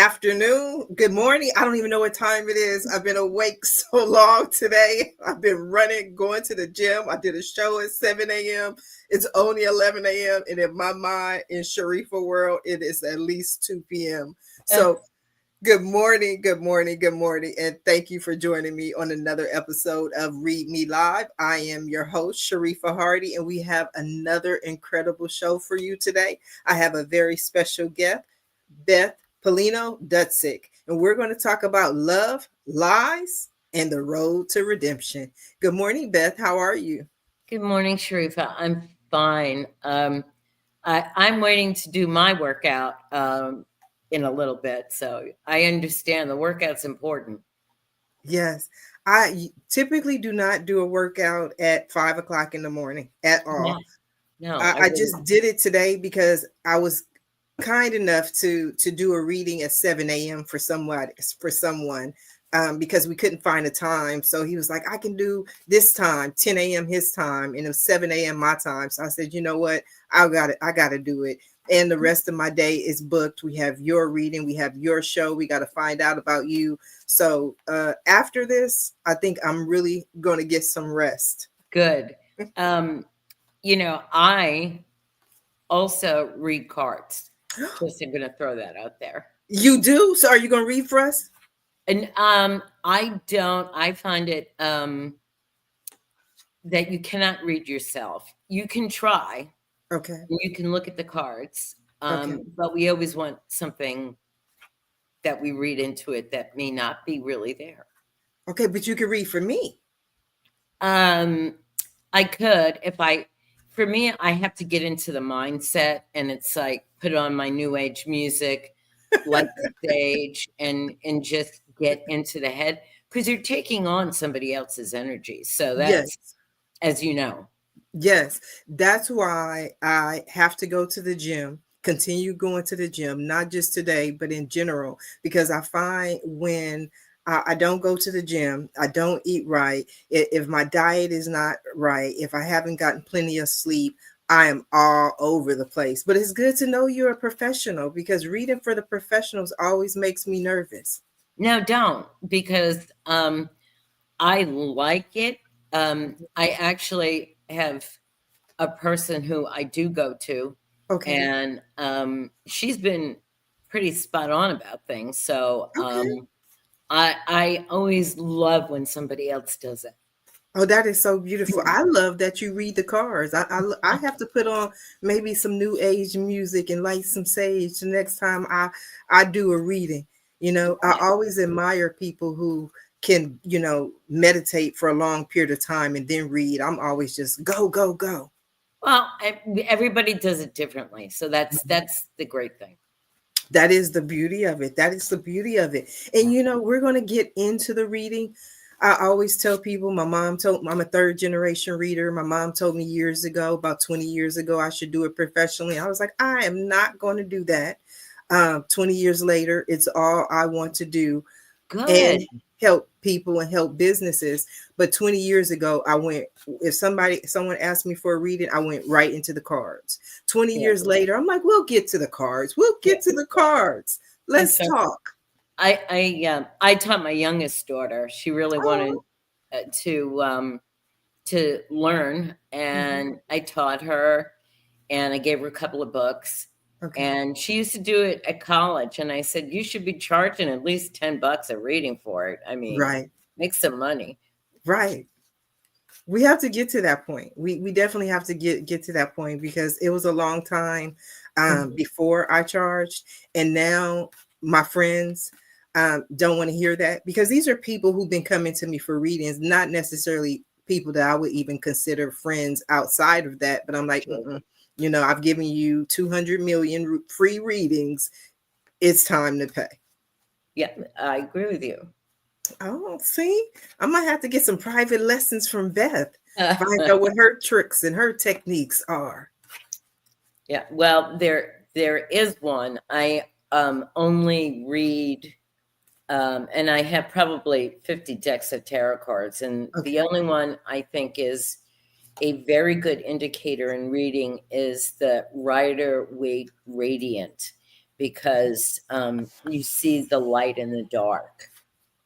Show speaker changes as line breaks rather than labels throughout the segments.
afternoon, good morning. I don't even know what time it is. I've been awake so long today. I've been running, going to the gym. I did a show at 7 a.m. It's only 11 a.m. And in my mind, in Sharifa world, it is at least 2 p.m. So good morning, good morning, good morning. And thank you for joining me on another episode of Read Me Live. I am your host, Sharifa Hardy, and we have another incredible show for you today. I have a very special guest, Beth Pellino-Dudzic, and we're going to talk about love, lies, and the road to redemption. Good morning, Beth. How are you?
Good morning, Sharifa. I'm fine. I'm waiting to do my workout in a little bit, so I understand the workout's important.
Yes. I typically do not do a workout at 5 o'clock in the morning at all.
No,
I just did it today because I was kind enough to do a reading at 7 a.m. for someone because we couldn't find a time. So he was like, I can do this time, 10 a.m. his time, and it was 7 a.m. my time. So I said, you know what? I got to do it. And the rest of my day is booked. We have your reading. We have your show. We got to find out about you. So after this, I think I'm really going to get some rest.
Good. I also read cards. Just I'm going to throw that out there.
You do? So are you going to read for us?
And I don't. I find it that you cannot read yourself. You can try.
Okay.
You can look at the cards.
Okay.
But we always want something that we read into it that may not be really there.
Okay, but you can read for me.
I could for me, I have to get into the mindset, and it's like put on my new age music, like the stage, and just get into the head, because you're taking on somebody else's energy. So that's,
yes,
as you know.
Yes, that's why I have to go to the gym, continue going to the gym, not just today, but in general, because I find when I don't go to the gym, I don't eat right. If my diet is not right, if I haven't gotten plenty of sleep, I am all over the place. But it's good to know you're a professional, because reading for the professionals always makes me nervous.
No, don't, because I like it. I actually have a person who I do go to,
Okay.
and she's been pretty spot on about things. So
Okay.
I always love when somebody else does it.
Oh, that is so beautiful. I love that you read the cards. I have to put on maybe some new age music and light some sage the next time I do a reading. I always admire people who can, meditate for a long period of time and then read. I'm always just go, go, go.
Well, everybody does it differently. So that's the great thing.
That is the beauty of it. That is the beauty of it. And we're going to get into the reading. I always tell people, I'm a third generation reader. My mom told me years ago, about 20 years ago, I should do it professionally. I was like, I am not going to do that. 20 years later, it's all I want to do.
Good.
And help people and help businesses. But 20 years ago, if someone asked me for a reading, I went right into the cards. 20 years later, I'm like, we'll get to the cards. We'll get to the cards. Let's talk.
I taught my youngest daughter. She really wanted to learn, and I taught her, and I gave her a couple of books. Okay. And she used to do it at college, and I said, you should be charging at least $10 a reading for it. I mean,
right,
make some money.
Right. We have to get to that point. We definitely have to get to that point, because it was a long time before I charged, and now my friends don't want to hear that, because these are people who've been coming to me for readings, not necessarily people that I would even consider friends outside of that. But I'm like, I've given you 200 million free readings. It's time to pay.
Yeah, I agree with you.
Oh, see, I might have to get some private lessons from Beth. Find out what her tricks and her techniques are.
Yeah, well, there is one. I only read, and I have probably 50 decks of tarot cards, and the only one I think is a very good indicator in reading is the Rider-Waite Radiant. because you see the light in the dark.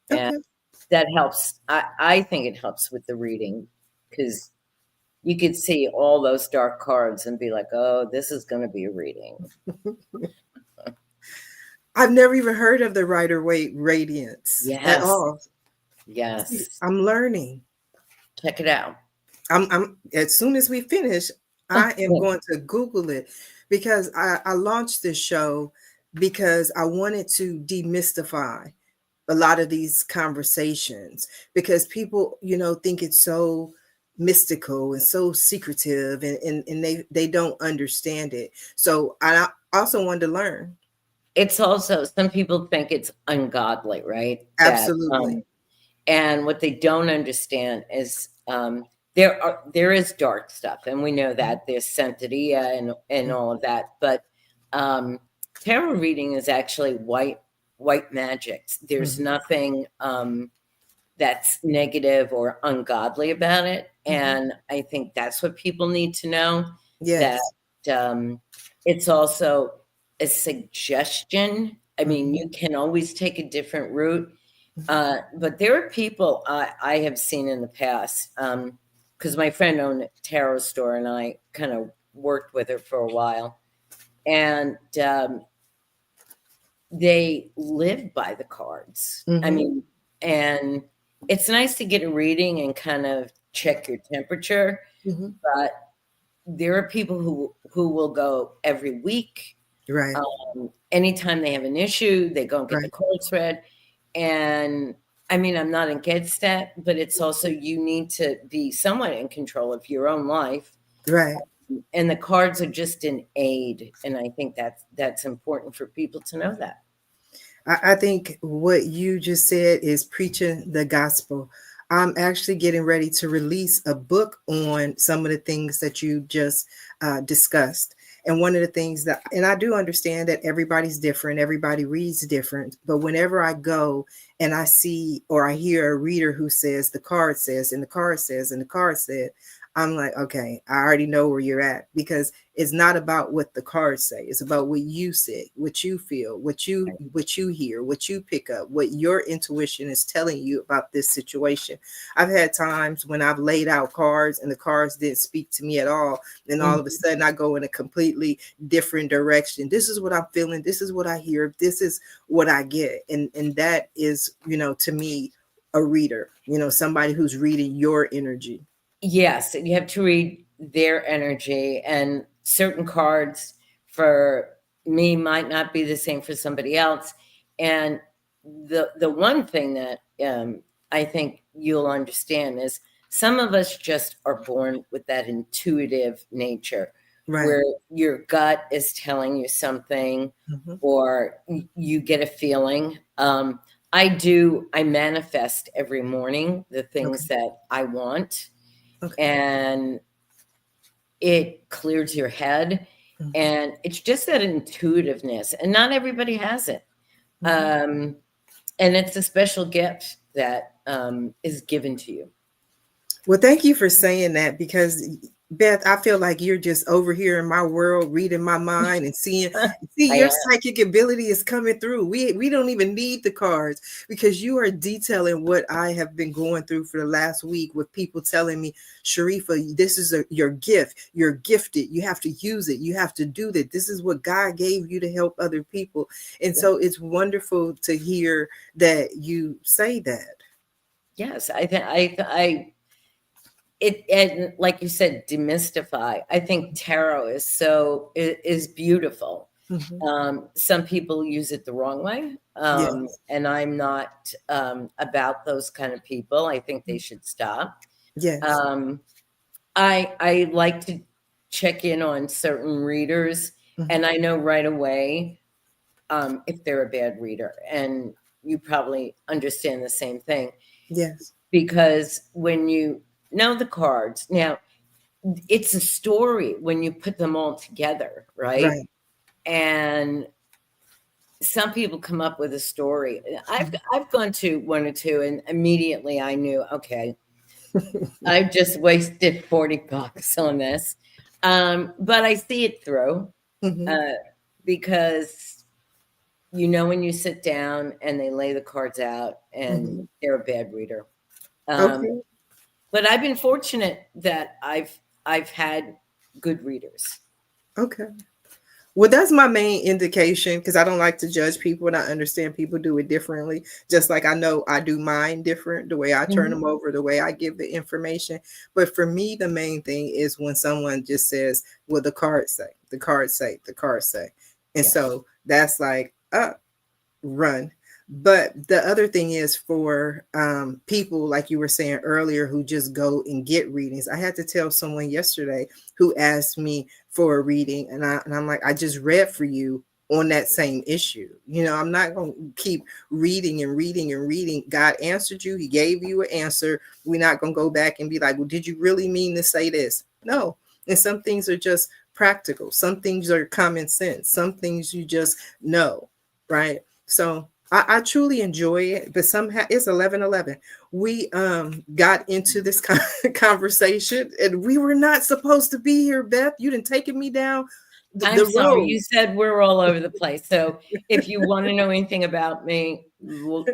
And
Okay.
that helps. I think it helps with the reading because you could see all those dark cards and be like, oh, this is going to be a reading.
I've never even heard of the Rider-Waite Radiance at
Yes.
all.
Yes.
I'm learning.
Check it out.
I'm as soon as we finish, I am going to Google it because I launched this show because I wanted to demystify a lot of these conversations because people, think it's so mystical and so secretive and they don't understand it. So I also wanted to learn.
It's also, some people think it's ungodly, right?
Absolutely.
And what they don't understand is there is dark stuff, and we know that there's Santeria and all of that. But tarot reading is actually white magic. There's nothing that's negative or ungodly about it, and I think that's what people need to know.
Yes.
That it's also a suggestion. I mean, you can always take a different route. But there are people I have seen in the past, because my friend owned a tarot store and I kind of worked with her for a while. And they live by the cards. I mean, and it's nice to get a reading and kind of check your temperature. But there are people who will go every week.
Right.
Anytime they have an issue, they go and get the cards read. And I mean, I'm not against that, but it's also, you need to be somewhat in control of your own life.
Right.
And the cards are just an aid. And I think that's important for people to know that.
I think what you just said is preaching the gospel. I'm actually getting ready to release a book on some of the things that you just discussed. And one of the things and I do understand that everybody's different, everybody reads different, but whenever I go and I see or I hear a reader who says the card says, and the card says, and the card said, I'm like, okay, I already know where you're at, because it's not about what the cards say. It's about what you say, what you feel, what you hear, what you pick up, what your intuition is telling you about this situation. I've had times when I've laid out cards and the cards didn't speak to me at all. Then all of a sudden I go in a completely different direction. This is what I'm feeling. This is what I hear. This is what I get. And that is, to me, a reader, somebody who's reading your energy.
Yes, you have to read their energy, and certain cards for me might not be the same for somebody else. And the one thing that I think you'll understand is some of us just are born with that intuitive nature, where your gut is telling you something, or you get a feeling. I manifest every morning the things that I want. And it clears your head, and it's just that intuitiveness, and not everybody has it. And it's a special gift that is given to you.
Well, thank you for saying that, because Beth, I feel like you're just over here in my world, reading my mind and see your psychic ability is coming through. We don't even need the cards, because you are detailing what I have been going through for the last week, with people telling me, Sharifa, this is your gift. You're gifted. You have to use it. You have to do that. This is what God gave you to help other people. And so it's wonderful to hear that you say that.
Yes, and like you said, demystify. I think tarot is beautiful. Some people use it the wrong way, and I'm not about those kind of people. I think they should stop.
Yes.
I like to check in on certain readers, and I know right away if they're a bad reader, and you probably understand the same thing.
Yes.
Because when you know the cards, now it's a story when you put them all together, right? And some people come up with a story. I've gone to one or two, and immediately I knew, okay, I've just wasted $40 on this. But I see it through because you know when you sit down and they lay the cards out and
Mhm.
they're a bad reader. Um,
Okay.
but I've been fortunate that I've had good readers.
Okay. Well, that's my main indication because I don't like to judge people and I understand people do it differently. Just like I know I do mine different, the way I turn
Mhm.
them over, the way I give the information. But for me, the main thing is when someone just says, well, the cards say, the cards say, the cards say. And
Yeah.
so that's like, run. But the other thing is for people, like you were saying earlier, who just go and get readings. I had to tell someone yesterday who asked me for a reading, and I'm like, I just read for you on that same issue. You know, I'm not going to keep reading and reading and reading. God answered you. He gave you an answer. We're not going to go back and be like, well, did you really mean to say this? No. And some things are just practical. Some things are common sense. Some things you just know, right? So I truly enjoy it, but somehow it's 11:11. We got into this conversation, and we were not supposed to be here. Beth, you didn't taking me down
I'm
the
sorry.
road.
You said we're all over the place. So if you want to know anything about me,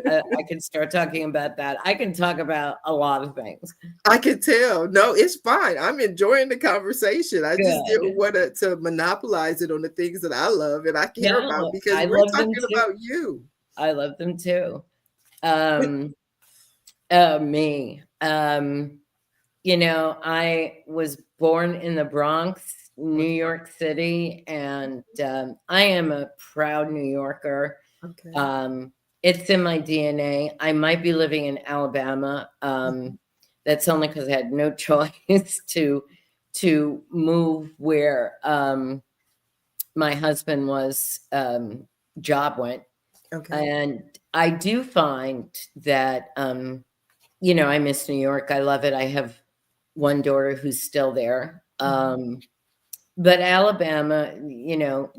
I can start talking about that. I can talk about a lot of things.
I can tell. No, it's fine. I'm enjoying the conversation. I just didn't
Good.
want to monopolize it on the things that I love and I care about
No,
because
I
we're
love them
talking
too.
about you.
I love them too.
But
Um, Me. I was born in the Bronx, New York City, and I am a proud New Yorker.
okay.
Um, it's in my DNA. I might be living in Alabama. That's only because I had no choice to move where my husband was job went,
Okay.
and I do find that I miss New York. I love it. I have one daughter who's still there.
Mhm.
But Alabama,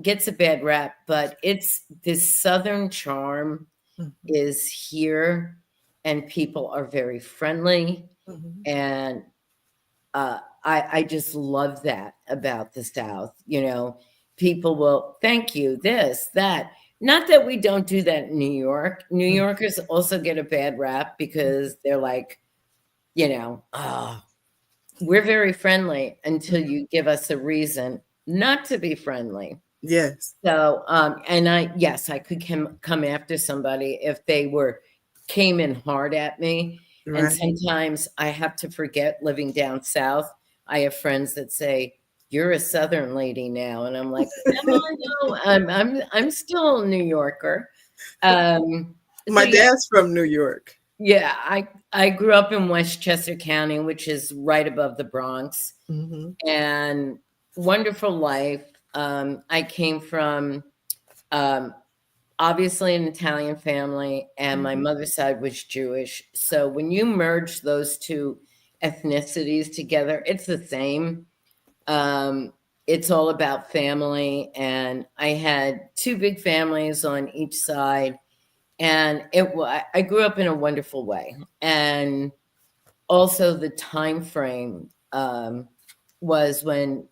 gets a bad rap, but it's this Southern charm
Mhm.
is here, and people are very friendly.
Mhm.
And I just love that about the South. People will thank you, this, that. Not that we don't do that in New York. New
Mhm.
Yorkers also get a bad rap because they're like, oh, we're very friendly until
Mhm.
you give us a reason not to be friendly.
Yes.
So, and yes, I could come after somebody if they came in hard at me. And
Right.
sometimes I have to forget living down south. I have friends that say, "You're a Southern lady now," and I'm like, "Am I? No, I'm still a New Yorker." So
My
yeah,
dad's from New York.
yeah, I grew up in Westchester County, which is right above the Bronx,
Mhm.
and wonderful life. I came from um, obviously an Italian family, and my
Mhm.
mother's side was Jewish. So when you merge those two ethnicities together, it's the same. Um, it's all about family, and I had two big families on each side, and I grew up in a wonderful way. And also the time frame was when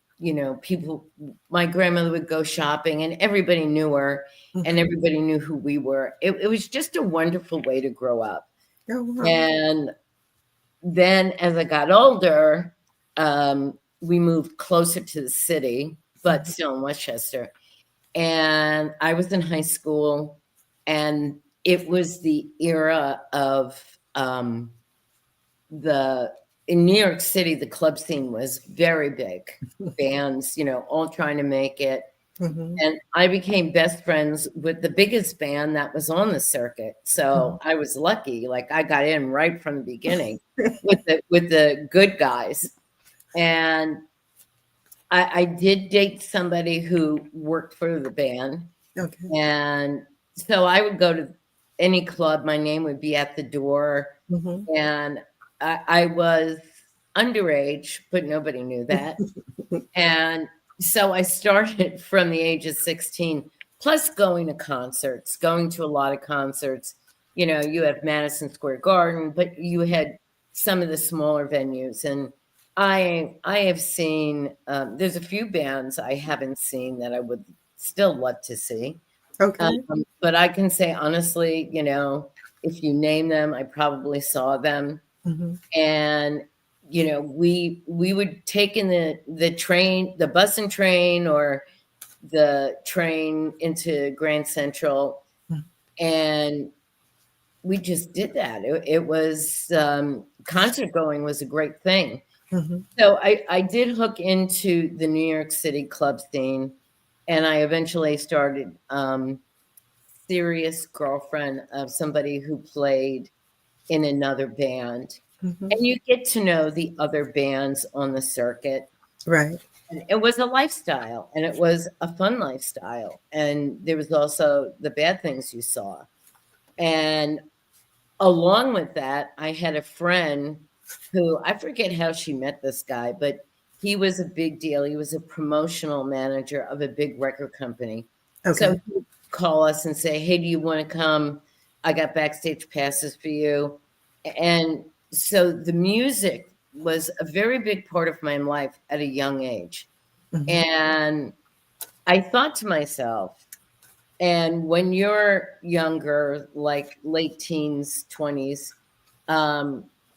people, my grandmother would go shopping and everybody knew her and
Mhm.
everybody knew who we were. It was just a wonderful way to grow up.
Oh, wow.
And then as I got older, we moved closer to the city, but
Mhm.
still in Westchester. And I was in high school, and it was the era of the in New York City, the club scene was very big. Bands, all trying to make it.
Mhm.
And I became best friends with the biggest band that was on the circuit. So
Mhm.
I was lucky. Like I got in right from the beginning with the good guys. And I did date somebody who worked for the band.
Okay.
And so I would go to any club, my name would be at the door,
Mhm.
and I was underage, but nobody knew that. And so I started from the age of 16, plus going to concerts, going to a lot of concerts. You have Madison Square Garden, but you had some of the smaller venues. And I have seen, there's a few bands I haven't seen that I would still love to see.
Okay.
But I can say honestly, if you name them, I probably saw them.
Mm-hmm.
And we would take in the train, the bus and train, or the train into Grand Central, and we just did that. It was concert going was a great thing.
Mm-hmm.
So I did hook into the New York City club scene, and I eventually started serious girlfriend of somebody who played in another band.
Mm-hmm.
And you get to know the other bands on the circuit.
Right.
And it was a lifestyle, and it was a fun lifestyle. And there was also the bad things you saw. And along with that, I had a friend who, I forget how she met this guy, but he was a big deal. He was a promotional manager of a big record company. So
Okay.
he'd call us and say, "Hey, do you want to come? I got backstage passes for you." And so the music was a very big part of my life at a young age.
Mm-hmm.
And I thought to myself, and when you're younger, like late teens, 20s,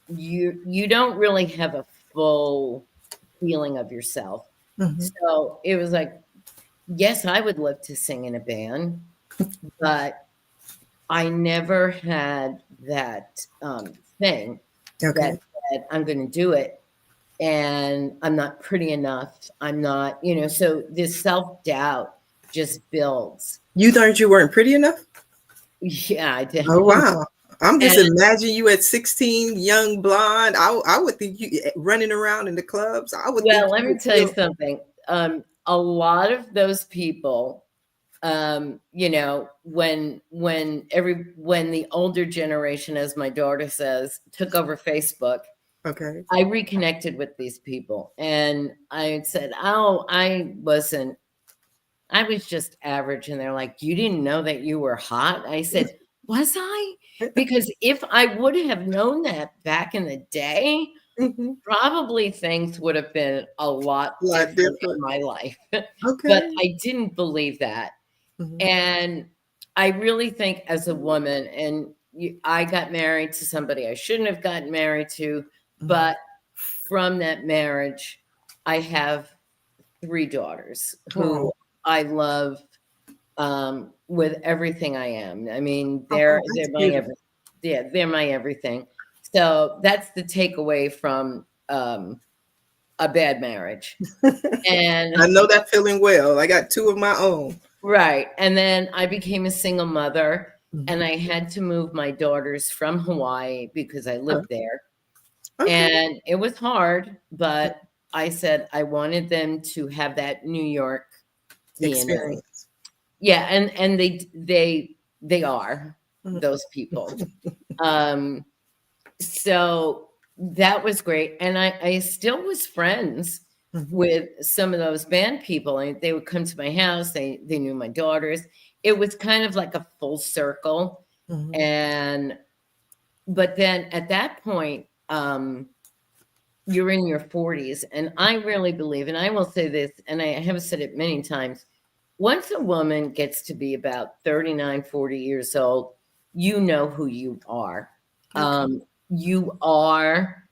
you don't really have a full feeling of yourself.
Mm-hmm.
So it was like, yes, I would love to sing in a band, but I never had that thing that
Okay.
said, I'm going to do it. And I'm not pretty enough. I'm not, so this self doubt just builds.
You thought you weren't pretty enough?
Yeah, I did.
Oh wow. I'm just
And
imagining you at 16, young blonde. I would think you running around in the clubs. I would think
well, let
you
me
would
tell you
feel
something. A lot of those people, when the older generation, as my daughter says, took over Facebook,
okay.
I reconnected with these people, and I said, "Oh, I wasn't. I was just average." And they're like, "You didn't know that you were hot?" I said, "Was I?" Because if I would have known that back in the day,
Mm-hmm.
probably things would have been a lot
A lot
different in
different.
my life. But
Okay.
I didn't believe that.
Mm-hmm.
And I really think as a woman, and I got married to somebody I shouldn't have gotten married to,
Mm-hmm.
but from that marriage, I have 3 daughters who
Oh,
I love with everything I am. I mean,
oh,
they're
that's
my
beautiful.
yeah, they're my everything. So that's the takeaway from a bad marriage.
I
And
know that feeling well. I got 2 of my own.
right. And then I became a single mother,
Mhm.
and I had to move my daughters from Hawaii because I
Oh,
lived there.
okay.
And it was hard, but I said I wanted them to have that New York DNA.
Experience.
Yeah, and they are
Mhm.
those people. Um, so that was great. And I still was friends
Mhm.
with some of those band people. And they would come to my house, they knew my daughters. It was kind of like a full circle.
Mhm.
And but then at that point, you're in your 40s. And I really believe, and I will say this, and I have said it many times, once a woman gets to be about 39, 40 years old, you know who you are.
Okay.
You are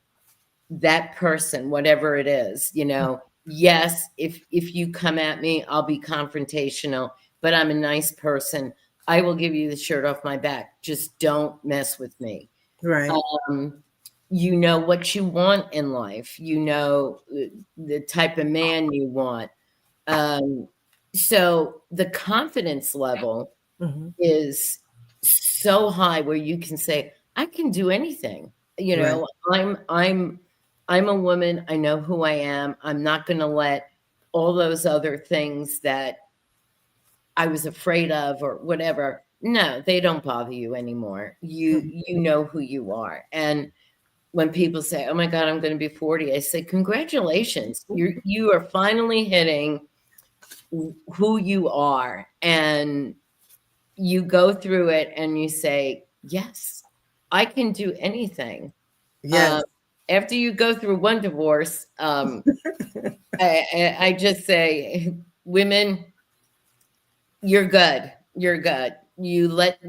that person, whatever it is, Yes, if you come at me, I'll be confrontational, but I'm a nice person. I will give you the shirt off my back. Just don't mess with me.
Right.
Um, you know what you want in life. You know the type of man you want. Um, so the confidence level
Mhm.
is so high where you can say, I can do anything.
Right.
I'm a woman. I know who I am. I'm not going to let all those other things that I was afraid of or whatever. No, they don't bother you anymore.
Mhm.
You know who you are. And when people say, "Oh my God, I'm going to be 40," I say, "Congratulations. You are finally hitting who you are." And you go through it and you say, "Yes, I can do anything."
Yes.
Um, After you go through one divorce, I just say, women, you're good. You're good. You let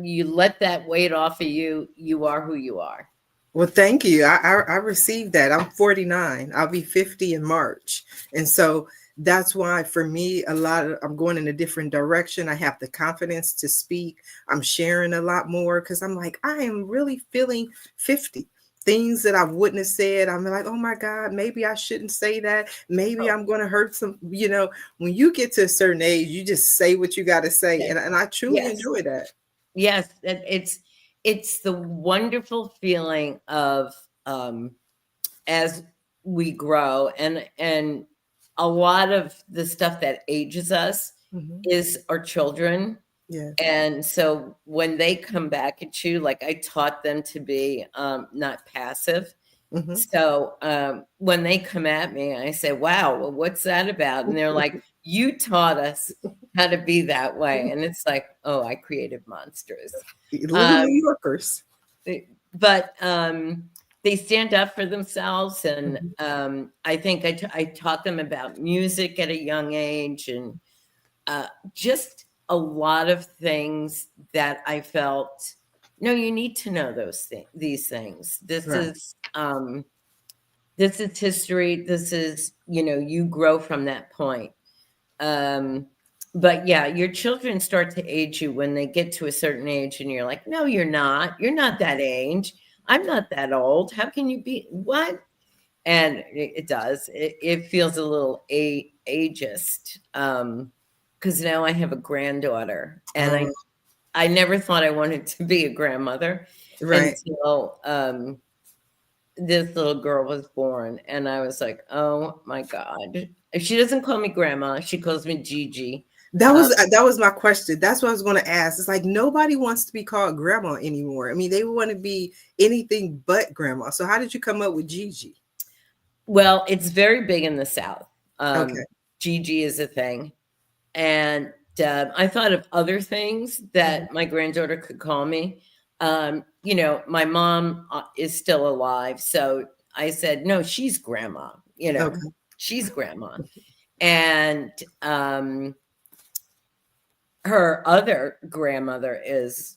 that weight off of you. You are who you are.
Well, thank you. I received that. I'm 49. I'll be 50 in March. And so that's why for me, I'm going in a different direction. I have the confidence to speak. I'm sharing a lot more because I'm like, I am really feeling 50. Things that I wouldn't have said. I'm like, oh my God, maybe I shouldn't say that. Maybe I'm going to hurt some, when you get to a certain age, you just say what you got to say.
Yes.
And I truly
Yes.
enjoy that.
Yes. It's the wonderful feeling of as we grow, and a lot of the stuff that ages us
Mhm.
is our children.
Yeah.
And so when they come back at you, like I taught them to be not passive.
Mhm.
So when they come at me, I say, wow, well, what's that about? And they're like, you taught us how to be that way. And it's like, oh, I created monsters.
Little
Um,
New Yorkers.
but they stand up for themselves. And
Mhm.
I think I taught them about music at a young age, and just a lot of things that I felt, no, you need to know these things.
Right.
This is history. This is, you grow from that point. Um, but yeah, your children start to age you when they get to a certain age, and you're like, no, you're not. You're not that age. I'm not that old. How can you be? What? And it does. It feels a little ageist. Because now I have a granddaughter, and
Um,
I never thought I wanted to be a grandmother
right.
until this little girl was born, and I was like, "Oh my god!" She doesn't call me grandma; she calls me Gigi.
That
Um,
was that was my question. That's what I was going to ask. It's like nobody wants to be called grandma anymore. I mean, they want to be anything but grandma. So how did you come up with Gigi?
well, it's very big in the South.
Okay.
Gigi is a thing, and I thought of other things
Mhm.
that my granddaughter could call me. My mom is still alive, so I said, "No, she's grandma."
Okay.
She's grandma, and her other grandmother is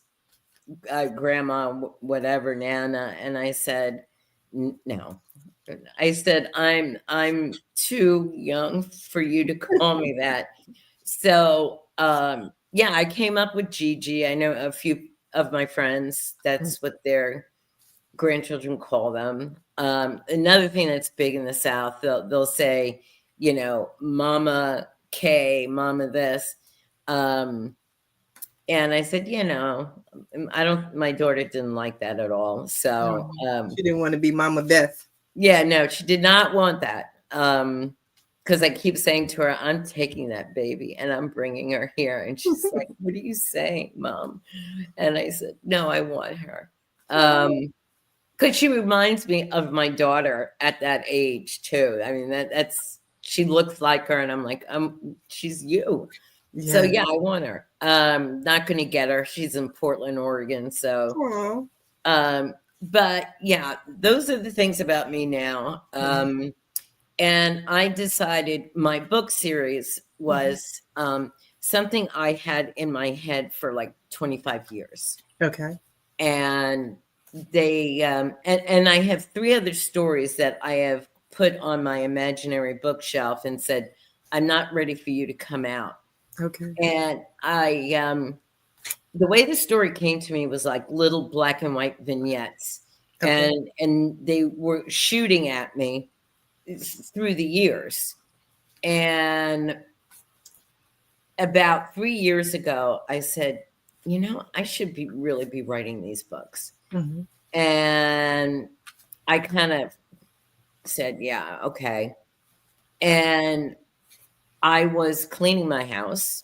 grandma, whatever, Nana. And I said, No. I said, I'm too young for you to call me that. So yeah, I came up with Gigi. I know a few of my friends, that's what their grandchildren call them. Another thing that's big in the South, they'll say, Mama K, Mama this. And I said, I don't, my daughter didn't like that at all. So,
She didn't want to be Mama Beth.
yeah, no, she did not want that. Because I keep saying to her, I'm taking that baby and I'm bringing her here. And she's like, what are you saying, Mom? And I said, no, I want her. Because she reminds me of my daughter at that age too. I mean, she looks like her, and I'm like, she's you. So
Yeah.
yeah, I want her. Not going to get her. She's in Portland, Oregon. So,
Aw.
but yeah, those are the things about me now.
Mhm.
And I decided my book series
Mhm.
was something I had in my head for like 25 years.
Okay.
And they and I have 3 other stories that I have put on my imaginary bookshelf and said, I'm not ready for you to come out.
Okay.
And the way the story came to me was like little black and white vignettes,
Okay.
and they were shooting at me through the years. And about 3 years ago, I said, I should really be writing these books.
Mhm.
And I kind of said, yeah, okay. And I was cleaning my house,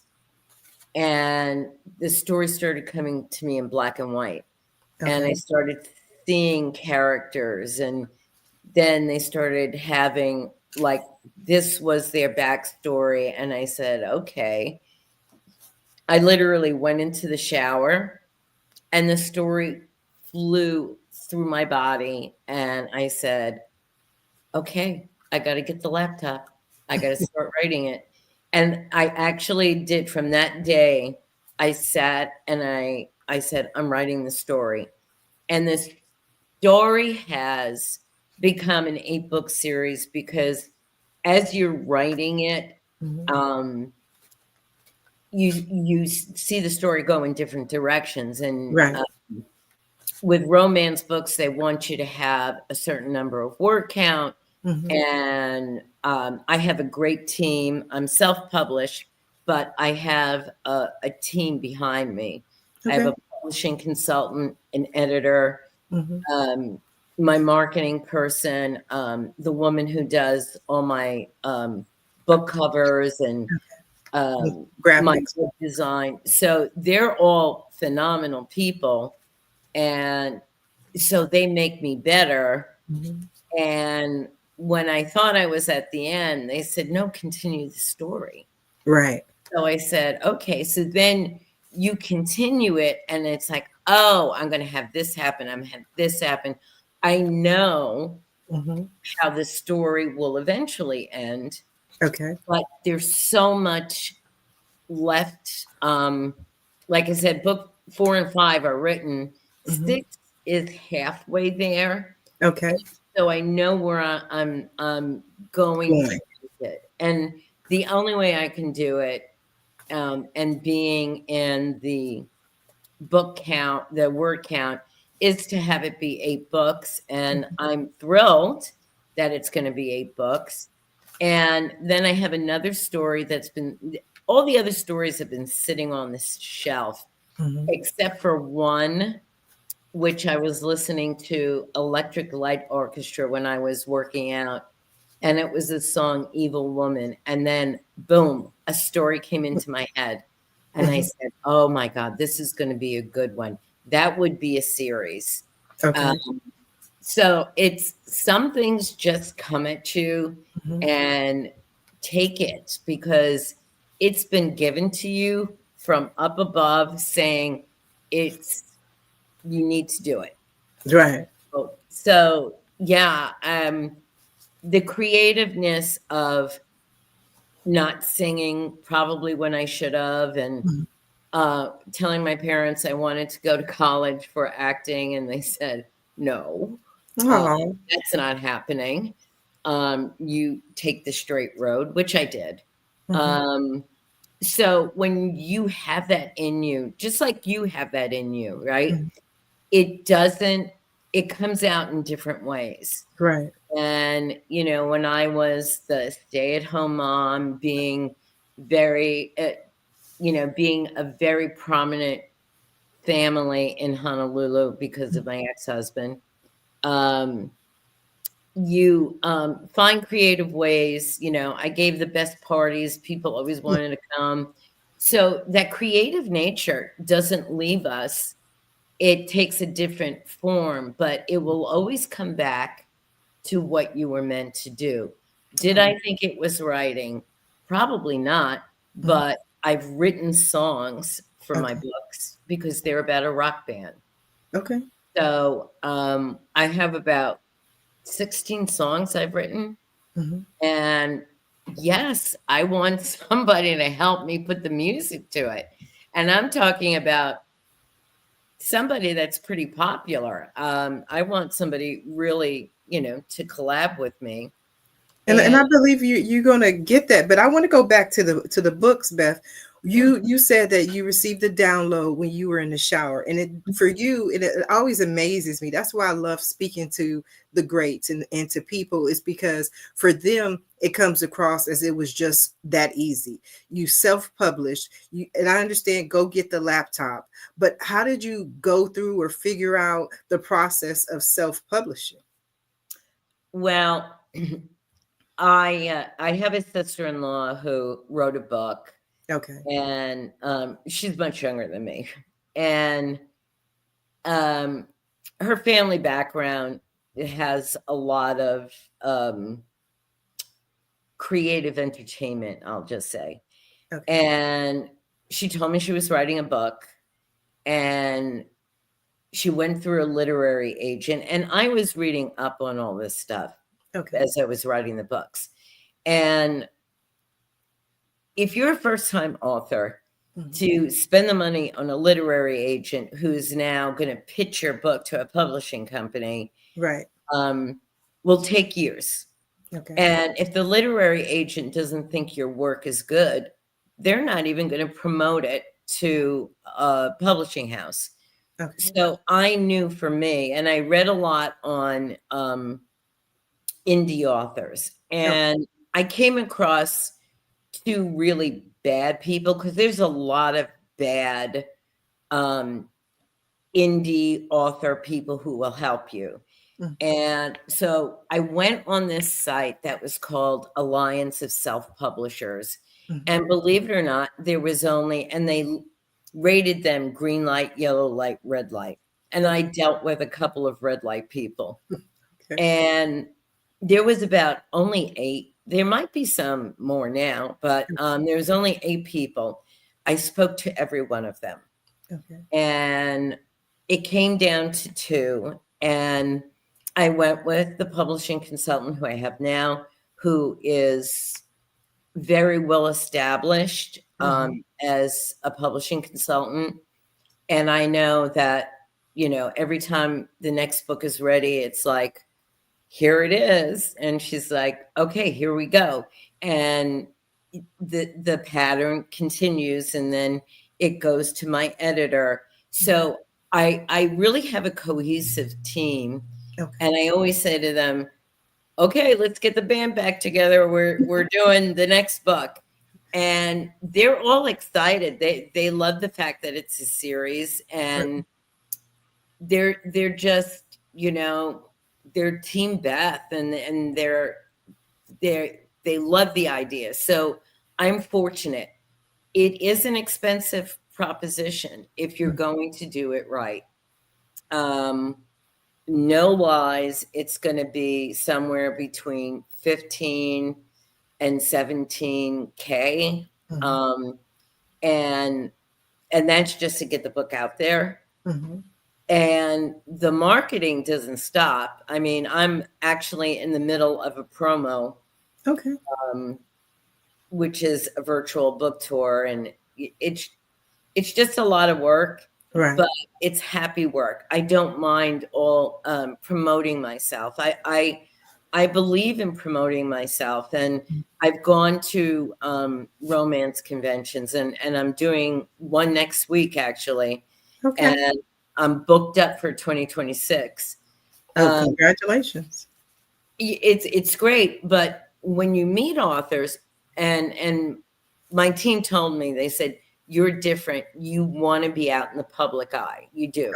and the story started coming to me in black and white. And I
Okay.
started seeing characters, and then they started having, like, this was their backstory. And I said, okay. I literally went into the shower, and the story flew through my body. And I said, okay, I got to get the laptop. I got to start writing it. And I actually did. From that day, I sat and I said, I'm writing the story. And this story has become an 8-book series because as you're writing it, you see the story go in different directions. And
Right.
with romance books, they want you to have a certain number of word count. And I have a great team. I'm self-published, but I have a team behind me. I have
Okay.
a publishing consultant, an editor,
Mm-hmm.
my marketing person, the woman who does all my book covers and my
Graphics.
book design. So they're all phenomenal people. And so they make me better.
Mm-hmm.
And when I thought I was at the end, they said, no, continue the story.
Right.
So I said, okay. So then you continue it, and it's like, oh, I'm going to have this happen. I'm going to have this happen. I know
Mm-hmm.
how the story will eventually end,
Okay.
but there's so much left. Like I said, book 4 and 5 are written.
Mm-hmm.
6 is halfway there.
Okay.
So I know where I'm going to
Going.
take it. And the only way I can do it, and being in the book count, the word count, is to have it be 8 books. And I'm thrilled that it's going to be 8 books. And then I have another story that's been, all the other stories have been sitting on this shelf,
Mm-hmm.
except for one, which I was listening to Electric Light Orchestra when I was working out. And it was the song Evil Woman. And then, boom, a story came into my head. And I said, oh my God, this is going to be a good one. That would be a series.
Okay.
So it's some things just come at you
Mm-hmm.
and take it because it's been given to you from up above saying it's, you need to do it.
Right.
So yeah, the creativeness of not singing probably when I should have, and telling my parents I wanted to go to college for acting, and they said, no,
Oh.
that's not happening. You take the straight road, which I did.
Mm-hmm.
So when you have that in you, just like you have that in you, right?
Mm-hmm.
It doesn't, it comes out in different ways.
Right.
And, you know, when I was the stay-at-home mom, being very, being a very prominent family in Honolulu because of my ex-husband, you find creative ways. You know, I gave the best parties. People always wanted to come. So that creative nature doesn't leave us. It takes a different form, but it will always come back to what you were meant to do. Did
Oh.
I think it was writing? Probably not,
Mm-hmm.
but I've written songs for my
Okay.
books because they're about a rock band.
Okay.
So I have about 16 songs I've written.
Mm-hmm.
And yes, I want somebody to help me put the music to it. And I'm talking about somebody that's pretty popular. I want somebody really, to collab with me.
And
And
I believe you're gonna get that. But I want to go back to the books, Beth. You said that you received a download when you were in the shower, and it for you it always amazes me. That's why I love speaking to the greats and to people, is because for them it comes across as it was just that easy. You self-published, and I understand go get the laptop, but how did you go through or figure out the process of self-publishing?
well, I have a sister-in-law who wrote a book,
Okay.
and she's much younger than me, and um, her family background has a lot of creative entertainment, I'll just say.
Okay.
And she told me she was writing a book, and she went through a literary agent, and I was reading up on all this stuff
Okay.
as I was writing the books. And if you're a first-time author, to spend the money on a literary agent who's now going to pitch your book to a publishing company,
Right.
Will take years.
Okay.
And if the literary agent doesn't think your work is good, they're not even going to promote it to a publishing house.
Okay.
So I knew for me, and I read a lot on indie authors, and I came across two really bad people, because there's a lot of bad indie author people who will help you. And so I went on this site that was called Alliance of Self-Publishers. And believe it or not, there was only, and they rated them green light, yellow light, red light. And I dealt with a couple of red light people. And there was about only 8. There might be some more now, but there was only 8 people. I spoke to every one of them. And it came down to 2. And I went with the publishing consultant who I have now, who is very well established as a publishing consultant. And I know that, every time the next book is ready, it's like, here it is. And she's like, okay, here we go. And the pattern continues, and then it goes to my editor. So I really have a cohesive team. And I always say to them, okay, let's get the band back together. We're doing the next book. And they're all excited. They love the fact that it's a series, and they're just, they're Team Beth, and they love the idea. So I'm fortunate. It is an expensive proposition if you're going to do it right. No lies, it's going to be somewhere between 15 and 17K. And that's just to get the book out there. And the marketing doesn't stop. I mean, I'm actually in the middle of a promo, which is a virtual book tour, and it's just a lot of work. But it's happy work. I don't mind all promoting myself. I believe in promoting myself, and I've gone to romance conventions, and I'm doing one next week, actually. And I'm booked up for 2026.
Congratulations.
It's great, but when you meet authors, and my team told me, they said, you're different. You want to be out in the public eye. You do.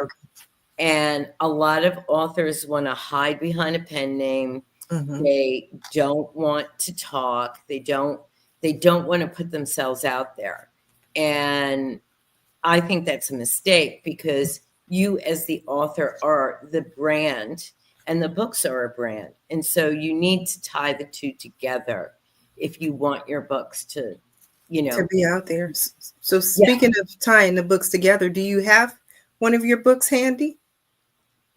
And a lot of authors want to hide behind a pen name. They don't want to talk. They don't want to put themselves out there. And I think that's a mistake, because you as the author are the brand, and the books are a brand. And so you need to tie the two together if you want your books to be
out there. So speaking of tying the books together, do you have one of your books handy?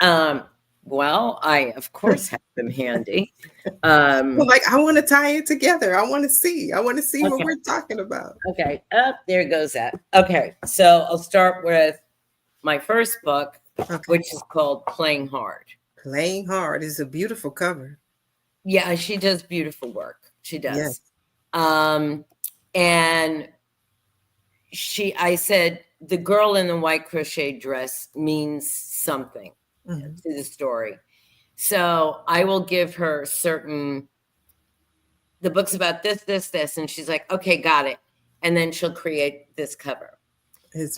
Well, I of course have them handy.
I want to tie it together. I want to see what we're talking about.
Okay. There goes that. Okay. So I'll start with my first book, which is called Playing Hard.
Playing Hard is a beautiful cover.
Yeah, she does beautiful work. She does. Yes. And I said, the girl in the white crochet dress means something to the story. So I will give her the book's about this. And she's like, okay, got it. And then she'll create this cover.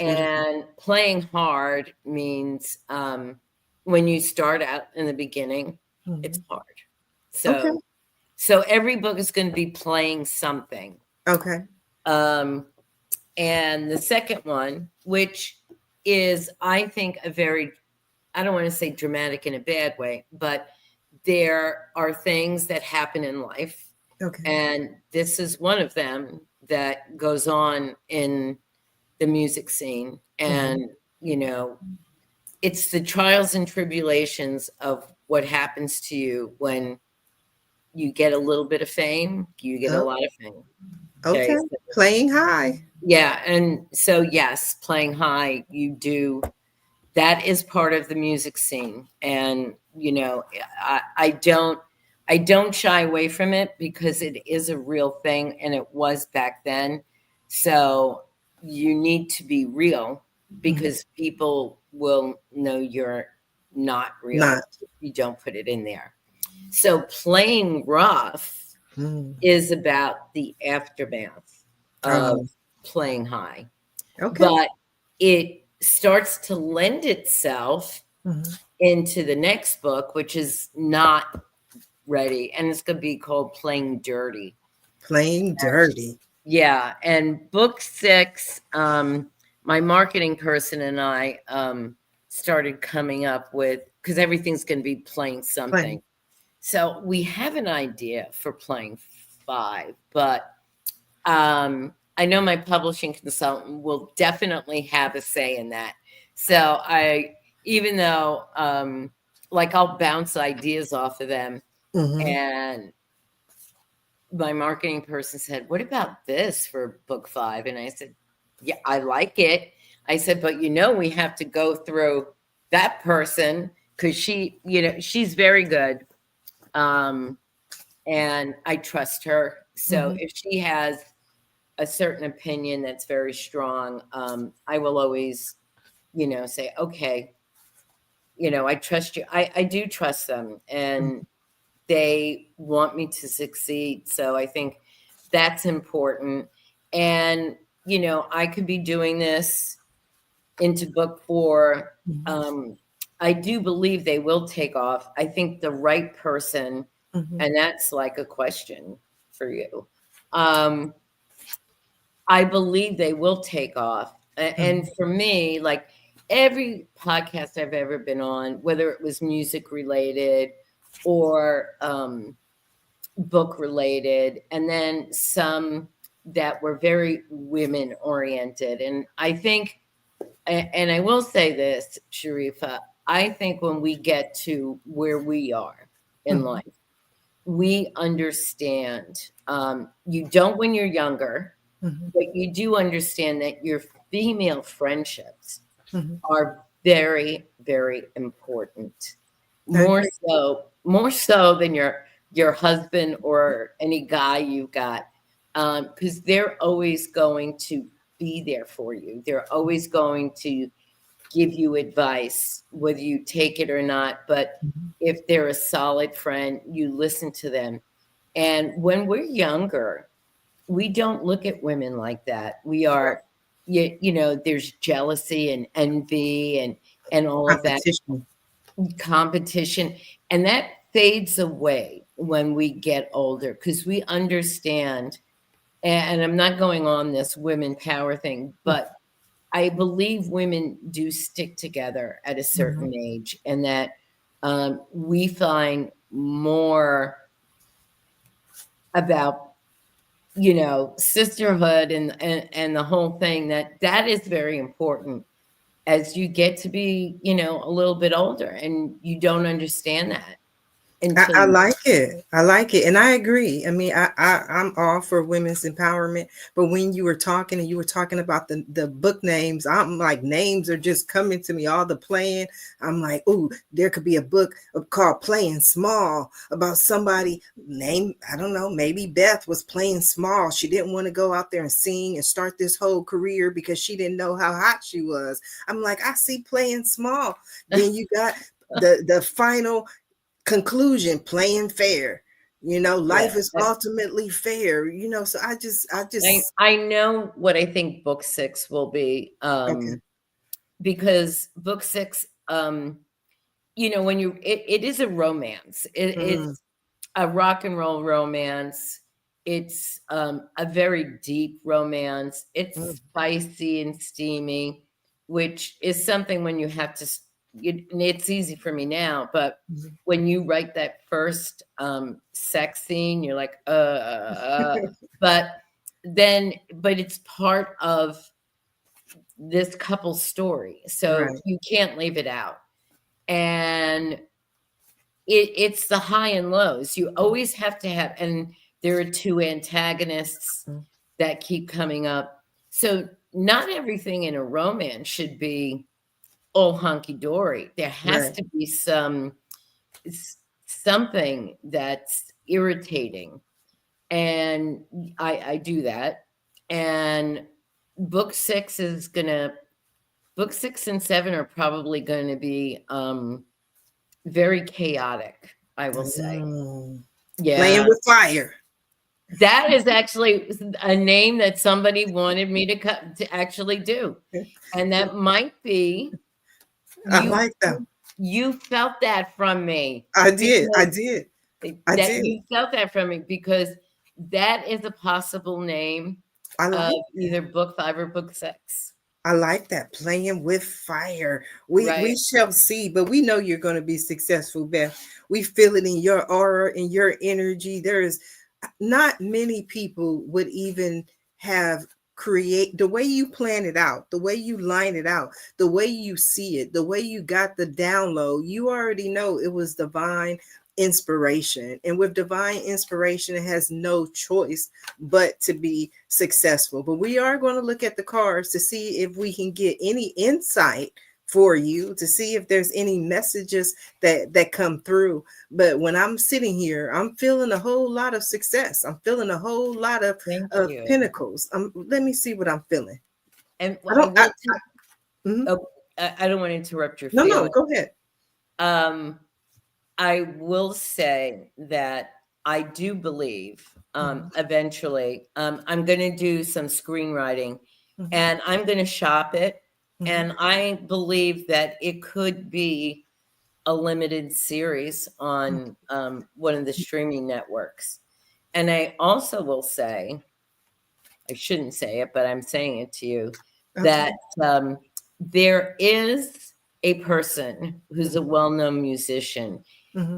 And playing hard means when you start out in the beginning, it's hard. So every book is going to be playing something. And the second one, which is, I think, a very, I don't want to say dramatic in a bad way, but there are things that happen in life. And this is one of them that goes on in the music scene. And, it's the trials and tribulations of what happens to you when you get a little bit of fame, you get a lot of fame.
Okay.
So,
Playing high.
yeah. And so, yes, playing high, you do. That is part of the music scene. And, you know, I don't shy away from it because it is a real thing and it was back then. So you need to be real because people will know you're not real
Not.
if you don't put it in there. So playing rough
Mm.
is about the aftermath of
Oh,
playing high,
okay.
but it starts to lend itself
Mhm.
into the next book, which is not ready, and it's going to be called Playing Dirty.
Playing dirty.
Yeah, and book 6, my marketing person and I started coming up with, because everything's going to be playing
Playing.
something. So we have an idea for playing 5, but I know my publishing consultant will definitely have a say in that. So even though, like, I'll bounce ideas off of them,
Hmm.
and my marketing person said, "What about this for book 5?" And I said, "Yeah, I like it." I said, "But we have to go through that person because she's very good, um, and I trust her. So
Hmm.
if she has a certain opinion that's very strong, I will always, say, okay, I trust you. I do trust them and they want me to succeed. So I think that's important. And, I could be doing this into book 4.
Hmm.
I do believe they will take off. I think the right person,
Hmm.
and that's like a question for you. Um, I believe they will take off. And
Hmm.
for me, like every podcast I've ever been on, whether it was music related or book related, and then some that were very women oriented. And I think, and I will say this, Sharifa, I think when we get to where we are in
Hmm.
life, we understand. You don't when you're younger,
Hmm.
but you do understand that your female friendships
Hmm.
are very, very important.
I
More
agree.
more so than your husband or any guy you've got, because they're always going to be there for you. They're always going to give you advice, whether you take it or not. But
Mhm.
if they're a solid friend, you listen to them. And when we're younger, we don't look at women like that. We are, there's jealousy and envy and all of that
Competition.
competition, and that fades away when we get older because we understand. And I'm not going on this women power thing, but I believe women do stick together at a
Mhm.
certain age, and that we find more about sisterhood and the whole thing, that is very important as you get to be a little bit older, and you don't understand that until
I
you.
like it. I like it. And I agree. I mean, I'm all for women's empowerment. But when you were talking and you were talking about the book names, I'm like, names are just coming to me, all the playing. I'm like, ooh, there could be a book called Playing Small about somebody named, I don't know, maybe Beth was playing small. She didn't want to go out there and sing and start this whole career because she didn't know how hot she was. I'm like, I see playing small. Then you got the final conclusion, playing fair.
Yeah,
Life is ultimately fair. So
I
I just
I know what I think book 6 will be,
okay.
because book 6, when it is a romance.
Mm,
It's a rock and roll romance. It's a very deep romance. It's
mm,
spicy and steamy, which is something when you have to. And it's easy for me now, but
mm.
when you write that first sex scene, you're like, but but it's part of this couple's story, so
Right.
you can't leave it out. And it's the high and lows. You always have to have, and there are two antagonists.
Mm,
that keep coming up. So not everything in a romance should be all hunky-dory. There has
Right.
to be something that's irritating. And I do that. And book 6 and 7 are probably going to be very chaotic, I will say.
Mm. Playing
Yeah.
with fire.
That is actually a name that somebody wanted me to actually do. And that might be
I
you
like that.
you felt that from me.
I did. I
Because
did. I
that
did.
you felt that from me because that is a possible name
I
of
like
either book 5 or book 6.
I like that, playing with fire. We
Right.
shall see, but we know you're going to be successful, Beth. We feel it in your aura, in your energy. There is not many people would even have create the way you plan it out, the way you line it out, the way you see it, the way you got the download. You already know it was divine inspiration. And with divine inspiration, it has no choice but to be successful. But we are going to look at the cards to see if we can get any insight for you, to see if there's any messages that come through. But when I'm sitting here, I'm feeling a whole lot of success. I'm feeling a whole lot of
Thank you.
pinnacles. Let me see what I'm feeling.
And
I
I
don't.
will
Mhm.
oh, I don't want to interrupt your
No,
feeling.
go ahead.
I will say that I do believe eventually I'm going to do some screenwriting and I'm going to shop it. And I believe that it could be a limited series on one of the streaming networks. And I also will say, I shouldn't say it, but I'm saying it to you,
Okay.
that there is a person who's a well-known musician.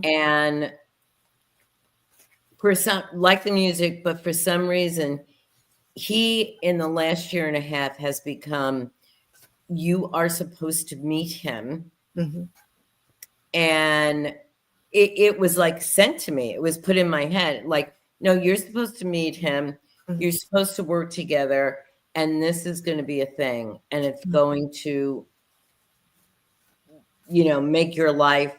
And for some, like the music, but for some reason, he in the last year and a half has become, you are supposed to meet him. And it was like sent to me. It was put in my head, like, no, you're supposed to meet him. You're supposed to work together. And this is going to be a thing. And it's going to, make your life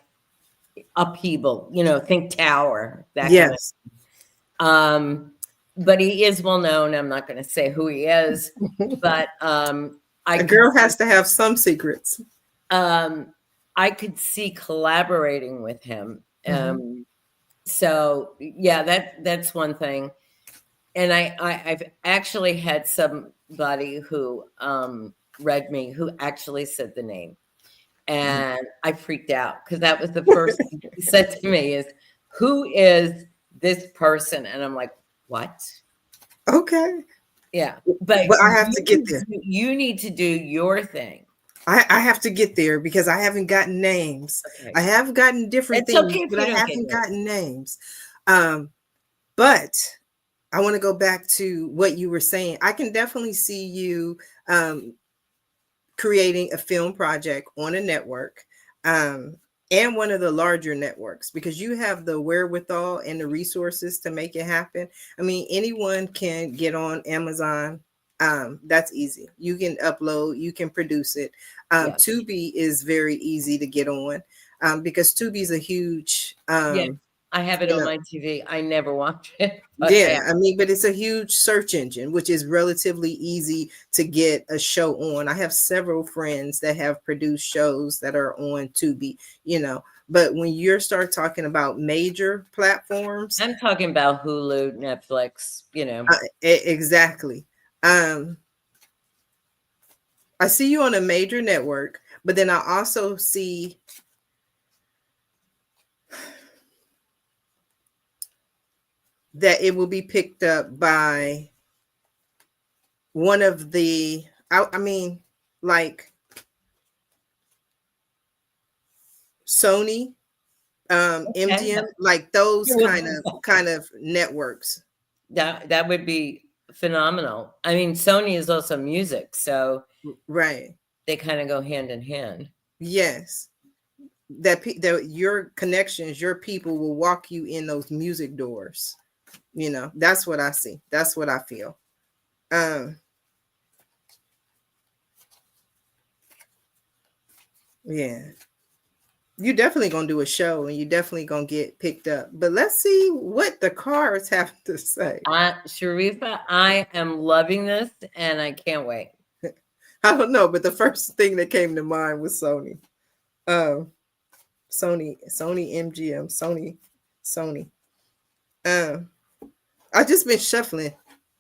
upheaval, think tower, that kind of.
Yes.
But he is well known. I'm not going to say who he is, but
A girl has to have some secrets.
I could see collaborating with him. So yeah, that's one thing. And I've actually had somebody who read me who actually said the name, and I freaked out because that was the first thing he said to me is, "Who is this person?" And I'm like, "What?"
Okay.
Yeah, but
I have to get there.
You need to do your thing.
I have to get there because I haven't gotten names.
Okay.
I have gotten different
It's
things,
okay if
but
you
I
don't
haven't
get
gotten names. But I want to go back to what you were saying. I can definitely see you creating a film project on a network, and one of the larger networks, because you have the wherewithal and the resources to make it happen. I mean, anyone can get on Amazon. That's easy. You can upload, you can produce it. Tubi is very easy to get on, because Tubi is a huge
Yeah, I have it on my TV. I never watch it.
yeah, I mean, but it's a huge search engine, which is relatively easy to get a show on. I have several friends that have produced shows that are on Tubi, but when you start talking about major platforms,
I'm talking about Hulu, Netflix,
exactly. I see you on a major network, but then I also see that it will be picked up by one of the, I mean, like Sony, MGM, like those kind of networks.
That would be phenomenal. I mean, Sony is also music, so
Right.
they kind of go hand in hand.
Yes. That your connections, your people will walk you in those music doors. That's what I see. That's what I feel. Um, yeah. You definitely gonna do a show and you definitely gonna get picked up. But let's see what the cards have to say.
Sharifa, I am loving this and I can't wait.
I don't know, but the first thing that came to mind was Sony. Um, Sony MGM, Sony. Um, I just been shuffling.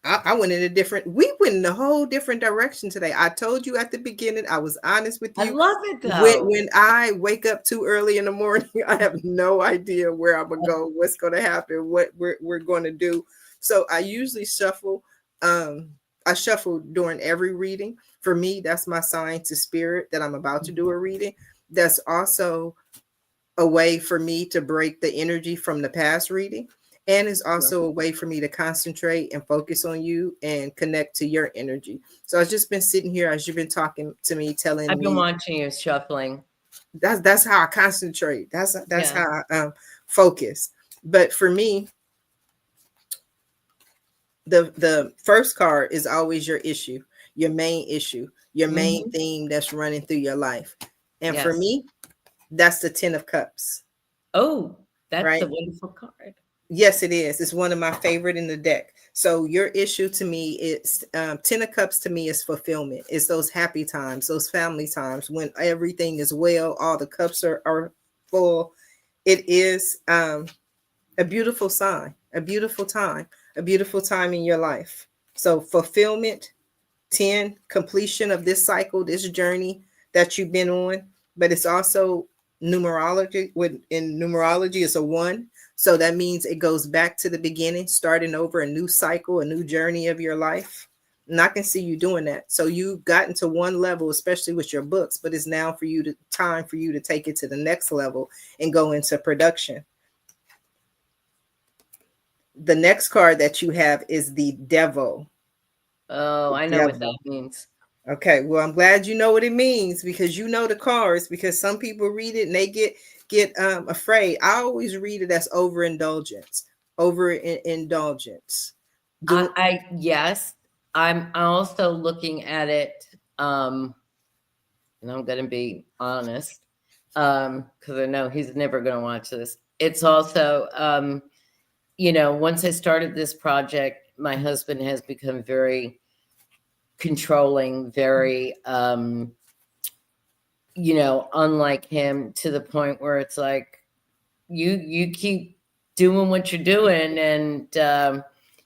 I went in a different. We went in a whole different direction today. I told you at the beginning. I was honest with
I
you.
love it though.
When I wake up too early in the morning, I have no idea where I'm gonna go, what's gonna happen, what we're going to do. So I usually shuffle. I shuffle during every reading. For me, that's my sign to spirit that I'm about to do a reading. That's also a way for me to break the energy from the past reading. And it's also a way for me to concentrate and focus on you and connect to your energy. So I've just been sitting here as you've been talking to me, telling
I've been
me
watching you shuffling.
that's how I concentrate. That's
Yeah.
how I focus. But for me, the first card is always your issue, your main issue, your main theme that's running through your life. And for
Yes.
me, that's the 10 of Cups.
Oh, that's a
Right?
wonderful card.
Yes, it is. It's one of my favorite in the deck. So your issue to me is 10 of Cups to me is fulfillment. It's those happy times, those family times when everything is well, all the cups are full. It is a beautiful sign, a beautiful time in your life. So fulfillment, 10, completion of this cycle, this journey that you've been on. But it's also numerology. In numerology, it's a 1. So that means it goes back to the beginning, starting over a new cycle, a new journey of your life. And I can see you doing that. So you've gotten to one level, especially with your books, but it's now for you to time for you to take it to the next level and go into production. The next card that you have is the Devil.
Oh, I know what that means.
Okay, well, I'm glad you know what it means because you know the cards. Because some people read it and they get afraid. I always read it as overindulgence, overindulgence.
Yes, I'm also looking at it, and I'm going to be honest, because I know he's never going to watch this. It's also, once I started this project, my husband has become very controlling, very, unlike him, to the point where it's like, you keep doing what you're doing, and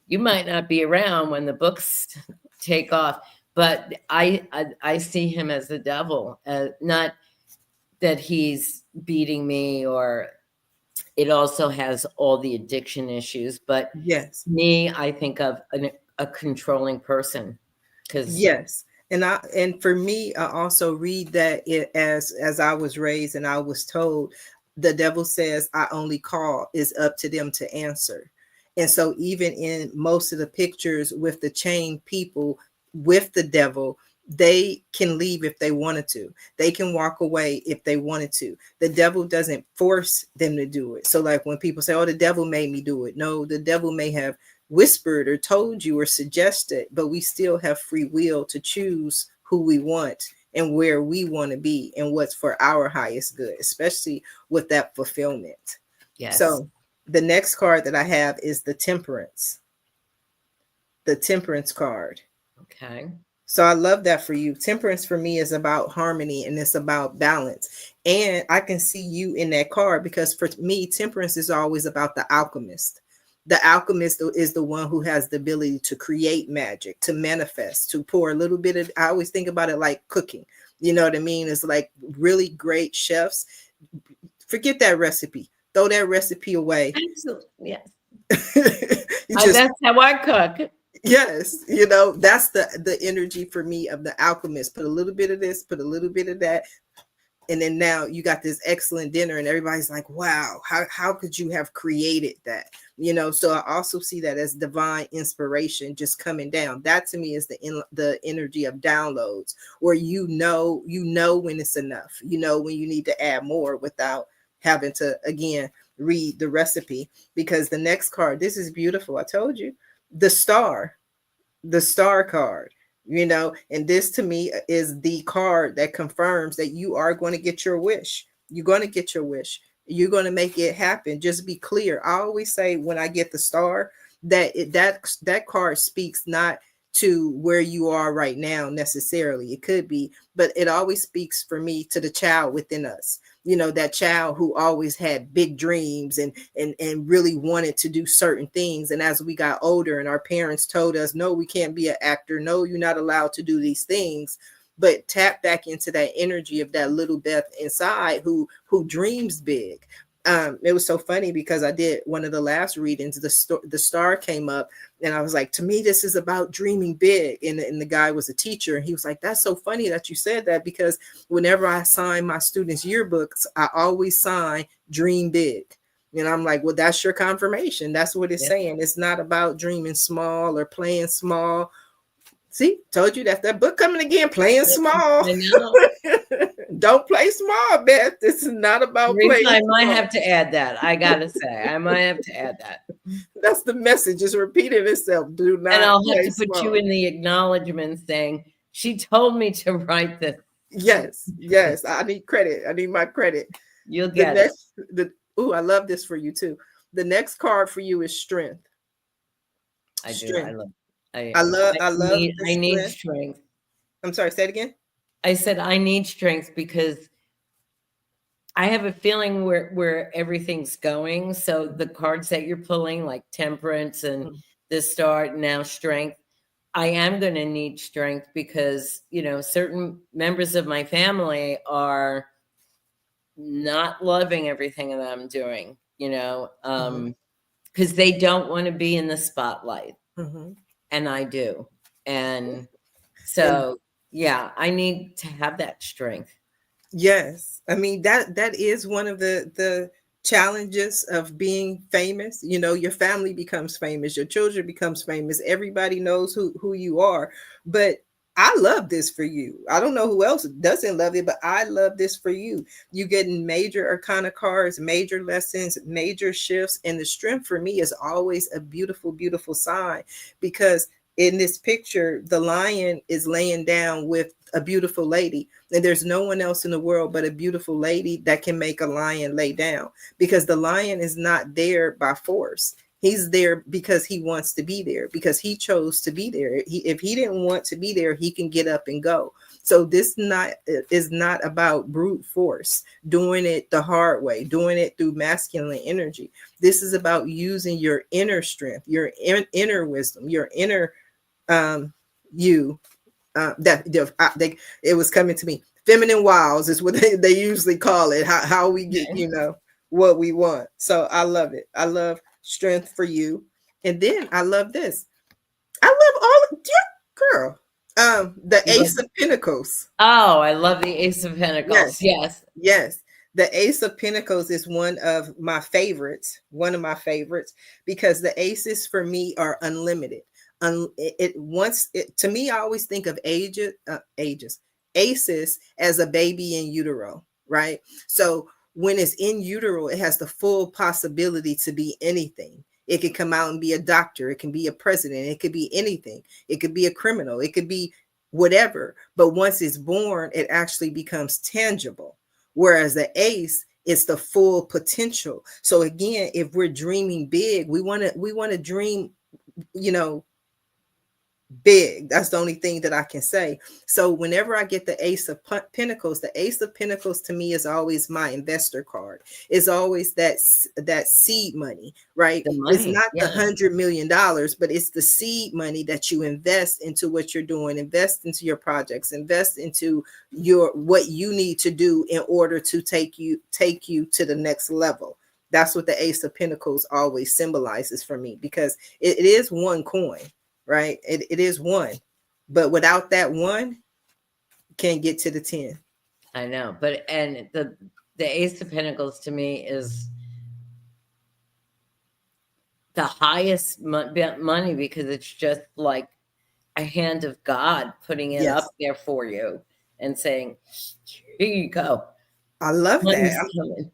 you might not be around when the books take off. But I see him as the devil, not that he's beating me, or it also has all the addiction issues. But
Yes,
me, I think of a controlling person. Because
yes, and for me, I also read that it as I was raised and I was told, the devil says, "I only call. Is up to them to answer." And so, even in most of the pictures with the chained people with the devil, they can leave if they wanted to. They can walk away if they wanted to. The devil doesn't force them to do it. So, like when people say, "Oh, the devil made me do it," no, the devil may have whispered or told you or suggested, but we still have free will to choose who we want and where we want to be and what's for our highest good, especially with that fulfillment.
yes.
So the next card that I have is the Temperance card.
Okay.
So I love that for you. Temperance for me is about harmony and it's about balance. And I can see you in that card because for me, temperance is always about the alchemist. The alchemist is the one who has the ability to create magic, to manifest, to pour a little bit of, I always think about it like cooking. You know what I mean? It's like really great chefs. Forget that recipe. Throw that recipe away.
Absolutely. Yes.
Just,
that's how I cook.
yes, that's the energy for me of the alchemist. Put a little bit of this, put a little bit of that, and then now you got this excellent dinner and everybody's like, wow, how could you have created that? So I also see that as divine inspiration just coming down. That to me is the energy of downloads, where you know when it's enough, when you need to add more without having to again read the recipe. Because the next card, this is beautiful. I told you, the Star. the star card, and this to me is the card that confirms that you are going to get your wish. You're going to get your wish. You're going to make it happen. Just be clear. I always say when I get the star, that card speaks not to where you are right now necessarily. It could be, but it always speaks for me to the child within us. That child who always had big dreams and really wanted to do certain things. And as we got older and our parents told us, no, we can't be an actor, no, you're not allowed to do these things, but tap back into that energy of that little Beth inside who dreams big. It was so funny because I did one of the last readings, the star came up, and I was like, to me, this is about dreaming big. And the guy was a teacher, and he was like, that's so funny that you said that, because whenever I sign my students' yearbooks, I always sign dream big. And I'm like, well, that's your confirmation. That's what it's saying. It's not about dreaming small or playing small. See, told you that book coming again, playing small.
I know.
Don't play small, Beth. This is not about playing
I
small.
might have to add that. I gotta say, I might have to add that.
That's the message. It's repeating itself. Do not.
And I'll have to put
small.
you in the acknowledgement saying, she told me to write this.
Yes. I need credit. I need my credit.
You'll get it.
I love this for you too. The next card for you is strength.
I do.
I
need strength.
I'm sorry, say it again.
I said I need strength because I have a feeling where everything's going. So the cards that you're pulling, like temperance and the star, now strength, I am going to need strength because, certain members of my family are not loving everything that I'm doing, because they don't want to be in the spotlight. And I do. And so, yeah, I need to have that strength.
Yes. I mean, that is one of the challenges of being famous. Your family becomes famous, your children becomes famous, everybody knows who you are. But I love this for you. I don't know who else doesn't love it, but I love this for you. You getting major arcana cards, major lessons, major shifts. And the strength for me is always a beautiful, beautiful sign, because in this picture, the lion is laying down with a beautiful lady, and there's no one else in the world but a beautiful lady that can make a lion lay down, because the lion is not there by force. He's there because he wants to be there, because he chose to be there. If he didn't want to be there, he can get up and go. So this is not about brute force, doing it the hard way, doing it through masculine energy. This is about using your inner strength, your inner wisdom, your inner you. It was coming to me. Feminine wiles is what they usually call it. How we get, what we want. So I love it. I love strength for you. And then I love this. I love all girl. The Ace of Pentacles.
Oh, I love the Ace of Pentacles. Yes.
The Ace of Pentacles is one of my favorites, because the aces for me are unlimited. To me, I always think of aces as a baby in utero, right? So when it's in utero, it has the full possibility to be anything. It can come out and be a doctor. It can be a president. It could be anything. It could be a criminal. It could be whatever. But once it's born, it actually becomes tangible. Whereas the ace is the full potential. So again, if we're dreaming big, we want to dream, big. That's the only thing that I can say. So whenever I get the Ace of Pentacles, the Ace of Pentacles to me is always my investor card. It's always that seed money, right? It's not the $100 million, but it's the seed money that you invest into what you're doing, invest into your projects, invest into what you need to do in order to take you to the next level. That's what the Ace of Pentacles always symbolizes for me, because it is one coin. Right? It is one, but without that one, you can't get to the 10.
I know, and the Ace of Pentacles to me is the highest money, because it's just like a hand of God putting it up there for you and saying, here you go.
I love that.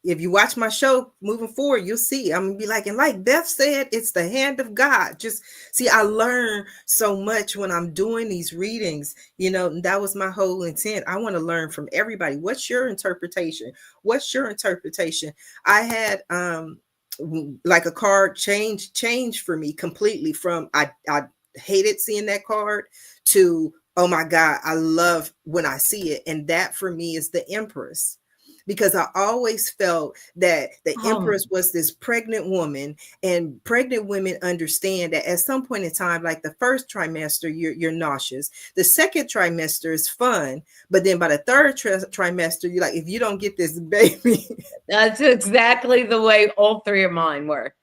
If you watch my show moving forward, you'll see I'm gonna be like, and like Beth said, it's the hand of God. Just see, I learn so much when I'm doing these readings. And that was my whole intent. I want to learn from everybody. What's your interpretation? What's your interpretation? I had like a card change for me completely from I hated seeing that card to, oh my God, I love when I see it. And that for me is the Empress, because I always felt that the Empress was this pregnant woman, and pregnant women understand that at some point in time, like the first trimester, you're nauseous. The second trimester is fun, but then by the third trimester, you're like, if you don't get this baby.
That's exactly the way all three of mine were.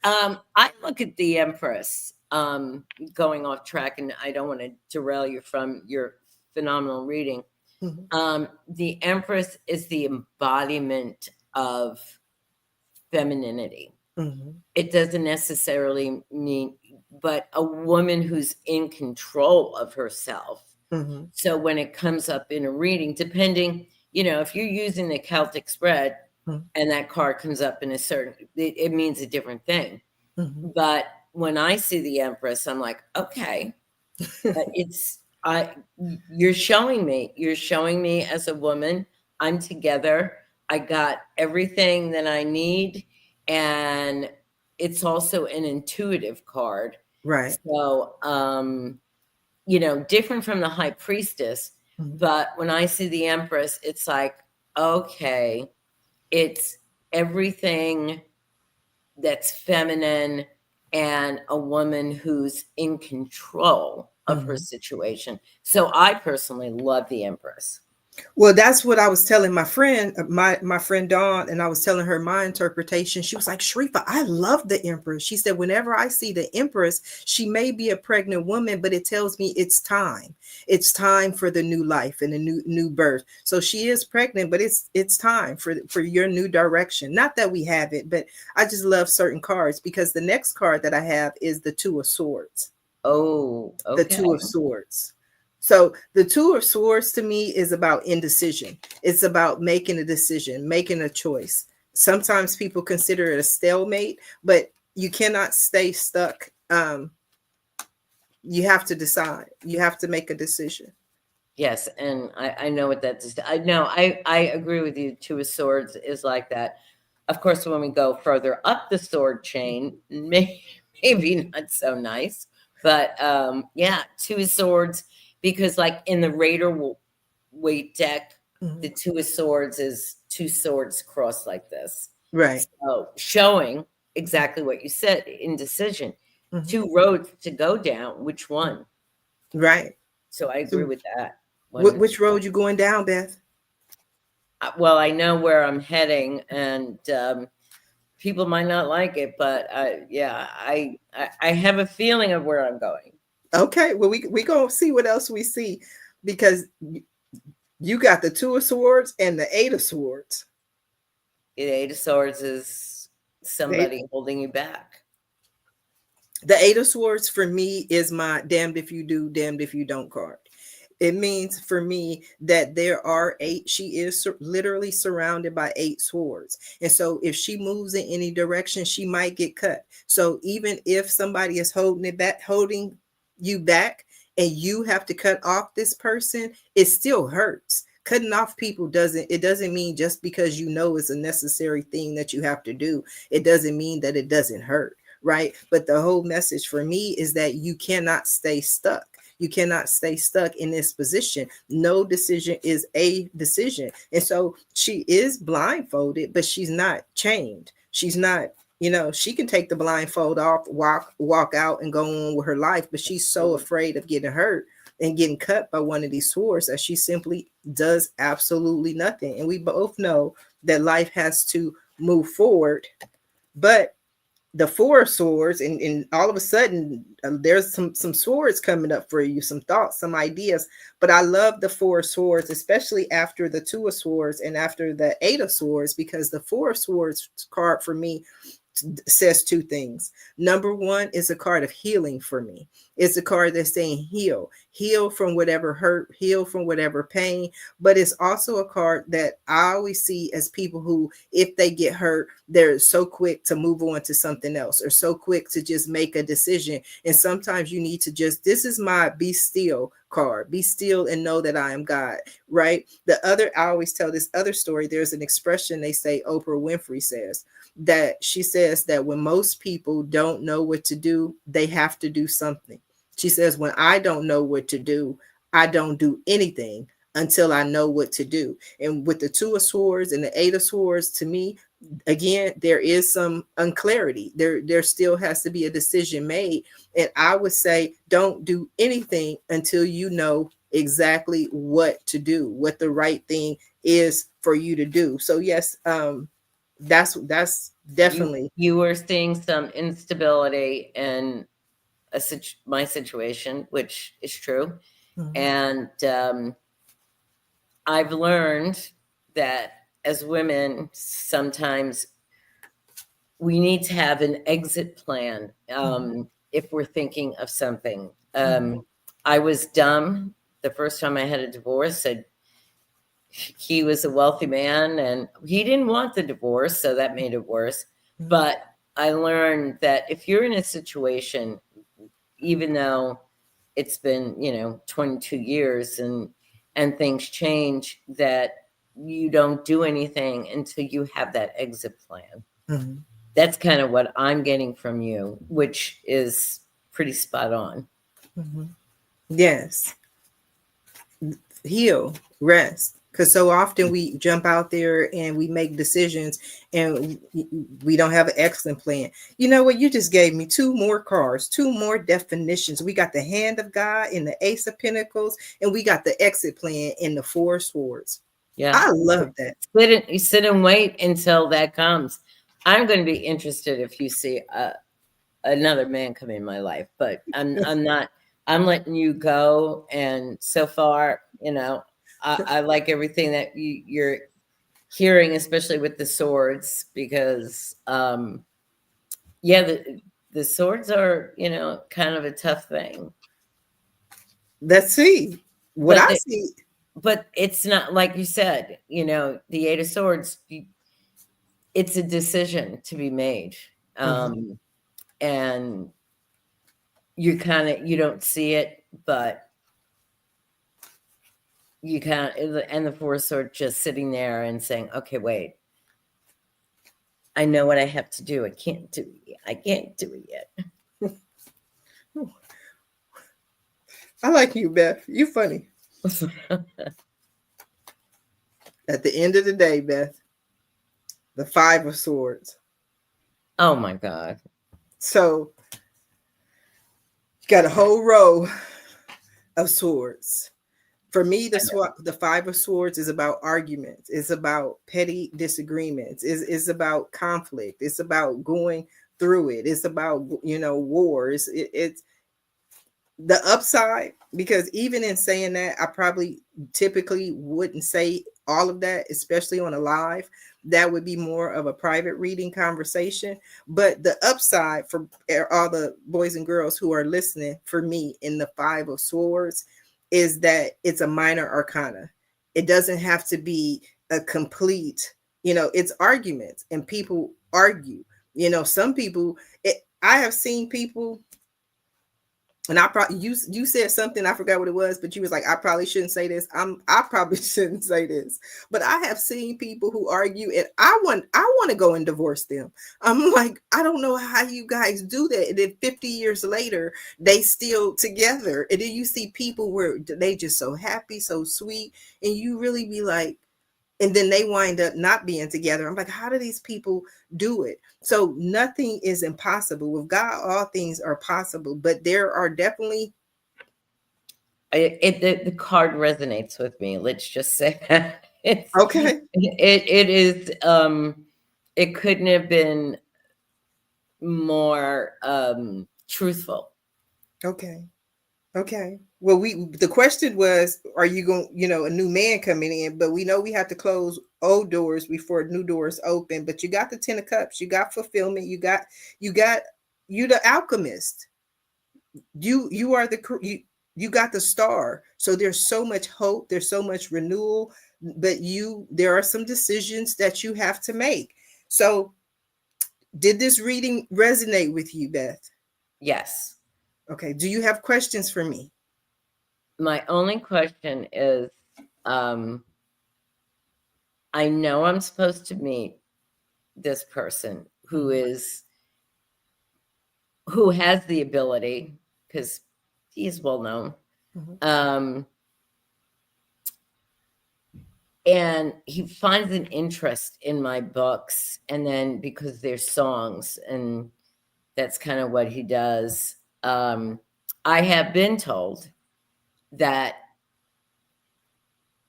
I look at the Empress, going off track, and I don't want to derail you from your phenomenal reading.
Mm-hmm.
The Empress is the embodiment of femininity.
Mm-hmm.
It doesn't necessarily mean, but a woman who's in control of herself.
Mm-hmm.
So when it comes up in a reading, depending, if you're using the Celtic spread,
mm-hmm.
and that card comes up in a certain, it means a different thing.
Mm-hmm.
But when I see the Empress, I'm like, okay, you're showing me as a woman, I'm together. I got everything that I need. And it's also an intuitive card.
Right.
So, different from the High Priestess.
Mm-hmm.
But when I see the Empress, it's like, okay, it's everything that's feminine and a woman who's in control of her situation. So I personally love the Empress.
Well, that's what I was telling my friend, my friend Dawn, and I was telling her my interpretation. She was like, Sharifa, I love the Empress. She said, whenever I see the Empress, she may be a pregnant woman, but it tells me it's time. It's time for the new life and a new birth. So she is pregnant, but it's time for your new direction. Not that we have it, but I just love certain cards, because the next card that I have is the Two of Swords.
Oh, okay.
The Two of Swords. So the Two of Swords to me is about indecision. It's about making a decision, making a choice. Sometimes people consider it a stalemate, but you cannot stay stuck. You have to decide. You have to make a decision.
Yes, and I know what that is. I agree with you. Two of Swords is like that. Of course, when we go further up the sword chain, maybe not so nice. But yeah, Two of Swords, because like in the Raider weight deck,
Mm-hmm.
the Two of Swords is two swords crossed like this.
Right.
So showing exactly what you said, indecision.
Mm-hmm.
Two roads to go down. Which one?
Right.
So I agree with that.
Which road you going down, Beth?
Well, I know where I'm heading, and people might not like it, but I have a feeling of where I'm going.
Okay, well, we gonna see what else we see, because you got the Two of Swords and the Eight of Swords.
The Eight of Swords is somebody holding you back.
The Eight of Swords for me is my damned if you do, damned if you don't card. It means for me that there are eight. She is literally surrounded by eight swords. And so if she moves in any direction, she might get cut. So even if somebody is holding you back, and you have to cut off this person, it still hurts. Cutting off people doesn't mean just because it's a necessary thing that you have to do. It doesn't mean that it doesn't hurt, right? But the whole message for me is that you cannot stay stuck. You cannot stay stuck in this position. No decision is a decision. And so she is blindfolded, but she's not chained. She's not, she can take the blindfold off, walk out and go on with her life, but she's so afraid of getting hurt and getting cut by one of these swords that she simply does absolutely nothing. And we both know that life has to move forward, but the Four of Swords, and all of a sudden there's some swords coming up for you, some thoughts, some ideas. But I love the Four of Swords, especially after the Two of Swords and after the Eight of Swords, because the Four of Swords card for me says two things. Number one is a card of healing for me. It's a card that's saying heal from whatever hurt, heal from whatever pain. But it's also a card that I always see as people who, if they get hurt, they're so quick to move on to something else, or so quick to just make a decision. And sometimes you need to just, this is my be still card. Be still and know that I am God, right? The other, I always tell this other story. There's an expression they say, Oprah Winfrey says, that she says that when most people don't know what to do, they have to do something. She says, when I don't know what to do, I don't do anything until I know what to do. And with the Two of Swords and the Eight of Swords, to me, again, there is some unclarity. There still has to be a decision made. And I would say, don't do anything until you know exactly what to do, what the right thing is for you to do. So yes, that's definitely.
You were seeing some instability in my situation, which is true.
Mhm.
And I've learned that as women, sometimes we need to have an exit plan if we're thinking of something. I was dumb the first time I had a divorce. He was a wealthy man and he didn't want the divorce, so that made it worse. But I learned that if you're in a situation, even though it's been 22 years and things change, that you don't do anything until you have that exit plan. That's kind of what I'm getting from you, which is pretty spot on.
Yes. Heal, rest. Because so often we jump out there and we make decisions and we don't have an excellent plan. You know what? You just gave me two more cards, two more definitions. We got the Hand of God in the Ace of Pentacles, and we got the exit plan in the Four of Swords. Yeah, I love that.
Sit and wait until that comes. I'm going to be interested if you see another man come in my life, but I'm not. I'm letting you go. And so far, I like everything that you're hearing, especially with the swords, because the swords are, kind of a tough thing.
Let's see what I see.
But it's not like you said, the Eight of Swords, it's a decision to be made. And you don't see it, but you and the Four of Swords just sitting there and saying, okay, wait, I know what I have to do. I can't do it yet.
I like you, Beth. You funny. At the end of the day, Beth, the Five of Swords.
Oh my God.
So got a whole row of swords. For me, the Five of Swords is about arguments. It's about petty disagreements. It's about conflict. It's about going through it. It's about, wars. It's the upside, because even in saying that, I probably typically wouldn't say all of that, especially on a live. That would be more of a private reading conversation. But the upside for all the boys and girls who are listening, for me, in the Five of Swords, is that it's a minor arcana. It doesn't have to be a complete, it's arguments, and people argue. Some people, I have seen people. And I probably you said something, I forgot what it was, but you was like, I probably shouldn't say this. I probably shouldn't say this. But I have seen people who argue, and I want to go and divorce them. I'm like, I don't know how you guys do that. And then 50 years later, they still together. And then you see people where they just so happy, so sweet, and you really be like, and then they wind up not being together. I'm like, how do these people do it? So nothing is impossible. With God, all things are possible. But there are definitely.
The card resonates with me. Let's just say that.
Okay.
It is. It couldn't have been more truthful.
Okay. Well, the question was, are you going, a new man coming in? But we know we have to close old doors before new doors open. But you got the 10 of cups, you got fulfillment, you the alchemist. You are you got the star. So there's so much hope, there's so much renewal, but there are some decisions that you have to make. So did this reading resonate with you, Beth?
Yes.
Okay. Do you have questions for me?
My only question is, I know I'm supposed to meet this person who has the ability, because he's well known.
Mm-hmm.
And he finds an interest in my books, and then because they're songs, and that's kind of what he does. I have been told that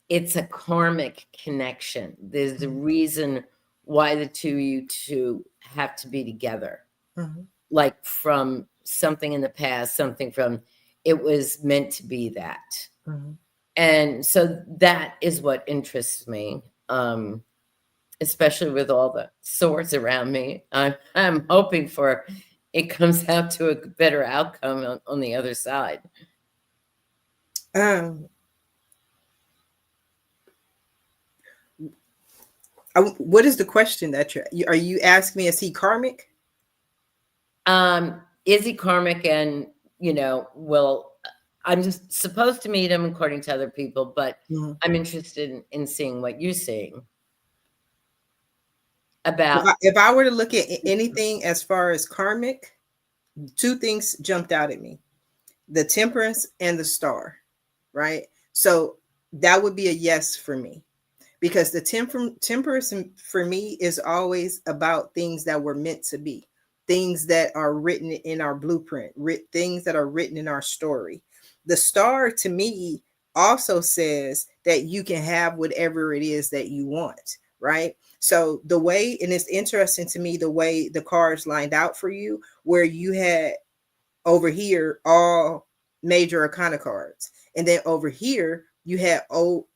it's a karmic connection. There's a reason why the two of you two have to be together.
Mm-hmm.
Like from something in the past, something from, it was meant to be that.
Mm-hmm.
And so that is what interests me, especially with all the swords around me. I'm hoping for it comes out to a better outcome on the other side.
What is the question that are you asking me? Is he karmic?
Is he karmic? And well, I'm just supposed to meet him according to other people, but
Mm-hmm.
I'm interested in seeing what you're seeing about.
If I were to look at anything as far as karmic, two things jumped out at me: the temperance and the star. Right. So that would be a yes for me, because the temperance for me is always about things that were meant to be, things that are written in our blueprint, things that are written in our story. The star to me also says that you can have whatever it is that you want, right? So the way, and it's interesting to me the way the cards lined out for you, where you had over here all major arcana cards, and then over here you had all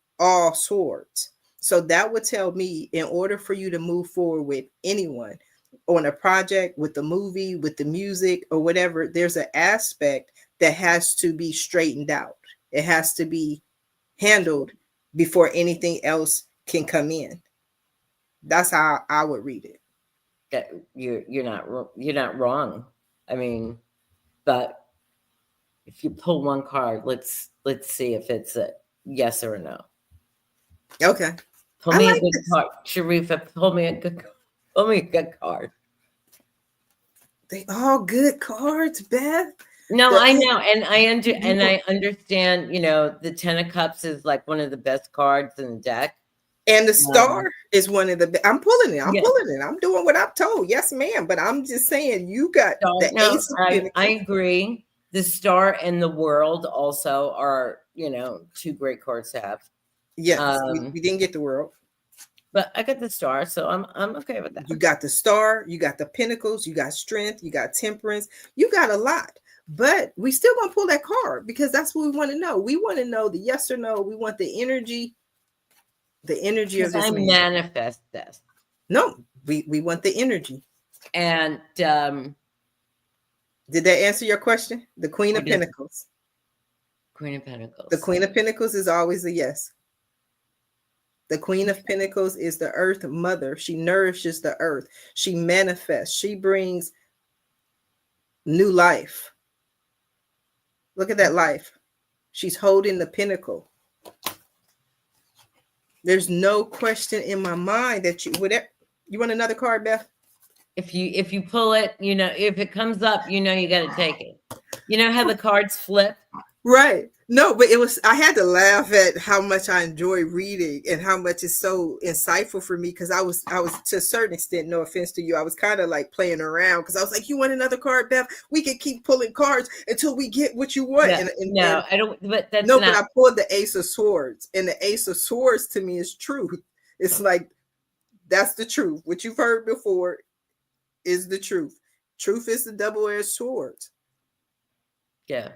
swords. So that would tell me, in order for you to move forward with anyone on a project, with the movie, with the music, or whatever, there's an aspect that has to be straightened out. It has to be handled before anything else can come in. That's how I would read it.
That you're not wrong. I mean, but if you pull one card, let's see if it's a yes or a no.
Okay.
Pull me a good card, Sharifa. Pull me a good card.
They all good cards, Beth.
No, I know, and I understand. The 10 of Cups is like one of the best cards in the deck,
and the star is one of the. I'm pulling it. I'm
Yeah.
pulling it. I'm doing what I'm told. Yes, ma'am. But I'm just saying, you got the Ace of Pentacles.
I agree. The Star and the World also are, two great cards to have.
Yes, we didn't get the World,
but I got the Star, so I'm okay with that.
You got the Star, you got the Pentacles, you got Strength, you got Temperance, you got a lot. But we still gonna pull that card, because that's what we want to know. We want to know the yes or no. We want the energy of this.
I manifest this.
No, we want the energy.
And
did that answer your question? The Queen of Pentacles.
Queen of Pentacles.
The Queen of Pentacles is always a yes. The Queen of Pentacles is the Earth Mother. She nourishes the earth. She manifests. She brings new life. Look at that life. She's holding the pinnacle. There's no question in my mind that you want another card, Beth?
If you pull it, if it comes up, you got to take it. You know how the cards flip?
Right. No, but I had to laugh at how much I enjoy reading and how much it's so insightful for me, because I was to a certain extent, no offense to you, I was kind of like playing around, because I was like, you want another card, Beth? We can keep pulling cards until we get what you want.
No, I don't, but that's
no, but I pulled the Ace of Swords, and the Ace of Swords to me is truth. It's like, that's the truth. What you've heard before is the truth. Truth is the double-edged sword.
Yeah.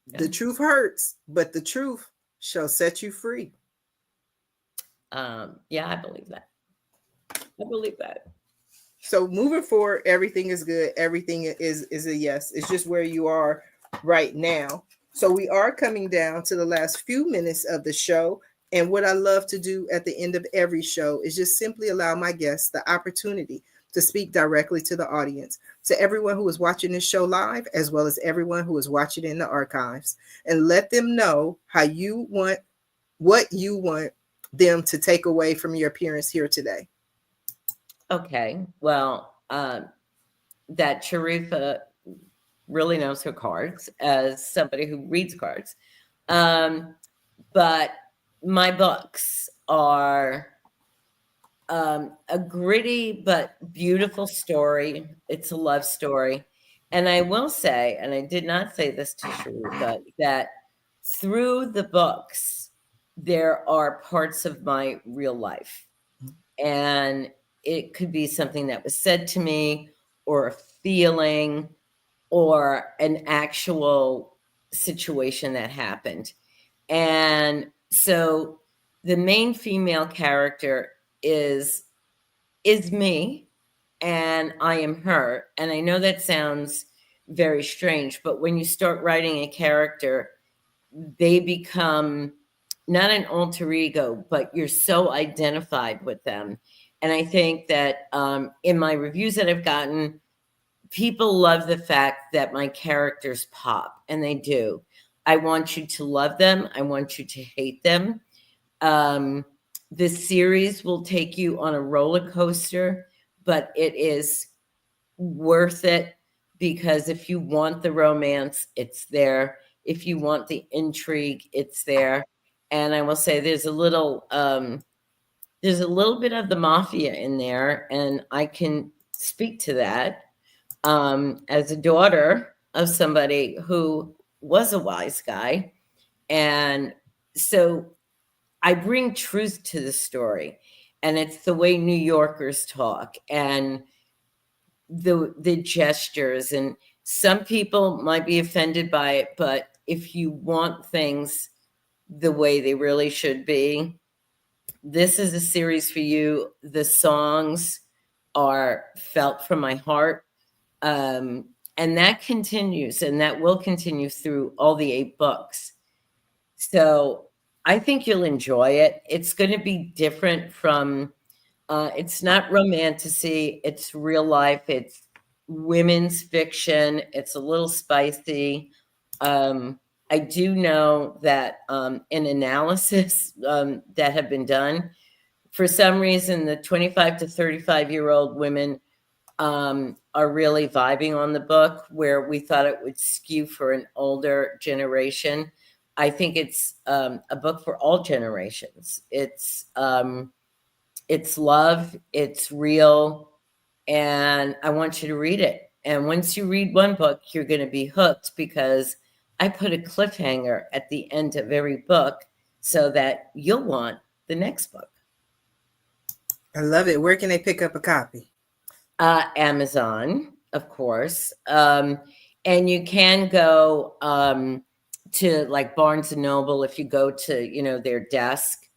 The truth hurts, but the truth shall set you free.
Yeah, I believe that. I believe that.
So moving forward, everything is good. Everything is a yes. It's just where you are right now. So we are coming down to the last few minutes of the show. And what I love to do at the end of every show is just simply allow my guests the opportunity to speak directly to the audience, to everyone who is watching this show live, as well as everyone who is watching in the archives, and let them know how you want, what you want them to take away from your appearance here today.
Okay. Well, that Sharifa really knows her cards as somebody who reads cards. But my books are a gritty but beautiful story. It's a love story. And I will say, and I did not say this to Sharifa, that through the books, there are parts of my real life. And it could be something that was said to me, or a feeling, or an actual situation that happened. And so the main female character is me, and I am her. And I know that sounds very strange, but when you start writing a character, they become not an alter ego, but you're so identified with them. And I think that in my reviews that I've gotten, people love the fact that my characters pop, and they do. I want you to love them. I want you to hate them. This series will take you on a roller coaster, but it is worth it, because if you want the romance, it's there. If you want the intrigue, it's there. And I will say there's a little bit of the mafia in there, and I can speak to that as a daughter of somebody who was a wise guy. And so I bring truth to the story, and it's the way New Yorkers talk and the gestures. And some people might be offended by it, but if you want things the way they really should be, this is a series for you. The songs are felt from my heart. And that continues, and that will continue through all the 8 books. So I think you'll enjoy it. It's going to be different from, it's not romantasy, it's real life, it's women's fiction, it's a little spicy. I do know that in analysis that have been done, for some reason, the 25 to 35-year-old women are really vibing on the book, where we thought it would skew for an older generation. I think it's a book for all generations. It's love, it's real, and I want you to read it. And once you read one book, you're going to be hooked, because I put a cliffhanger at the end of every book so that you'll want the next book.
I love it. Where can they pick up a copy?
Amazon, of course. And you can go to like Barnes and Noble. If you go to, their desk,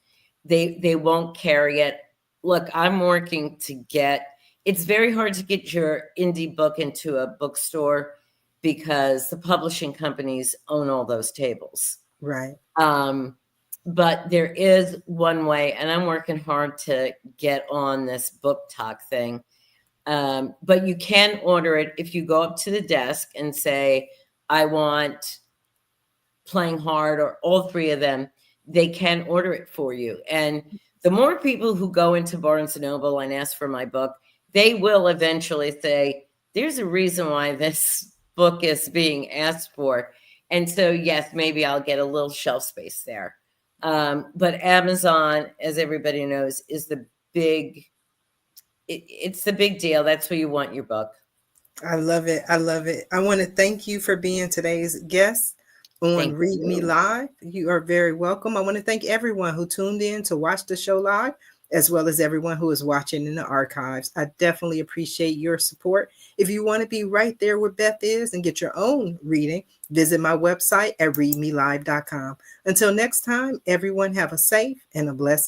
they won't carry it. Look, I'm working to get, it's very hard to get your indie book into a bookstore, because the publishing companies own all those tables.
Right.
But there is one way, and I'm working hard to get on this book talk thing. But you can order it if you go up to the desk and say, I want Playing Hard, or all 3 of them. They can order it for you. And the more people who go into Barnes and Noble and ask for my book, they will eventually say, there's a reason why this book is being asked for. And so, yes, maybe I'll get a little shelf space there. But Amazon, as everybody knows, is the big, it's the big deal. That's where you want your book.
I love it. I love it. I want to thank you for being today's guest on Read Me Live. You are very welcome. I want to thank everyone who tuned in to watch the show live, as well as everyone who is watching in the archives. I definitely appreciate your support. If you want to be right there where Beth is and get your own reading, visit my website at readmelive.com. Until next time, everyone have a safe and a blessed day.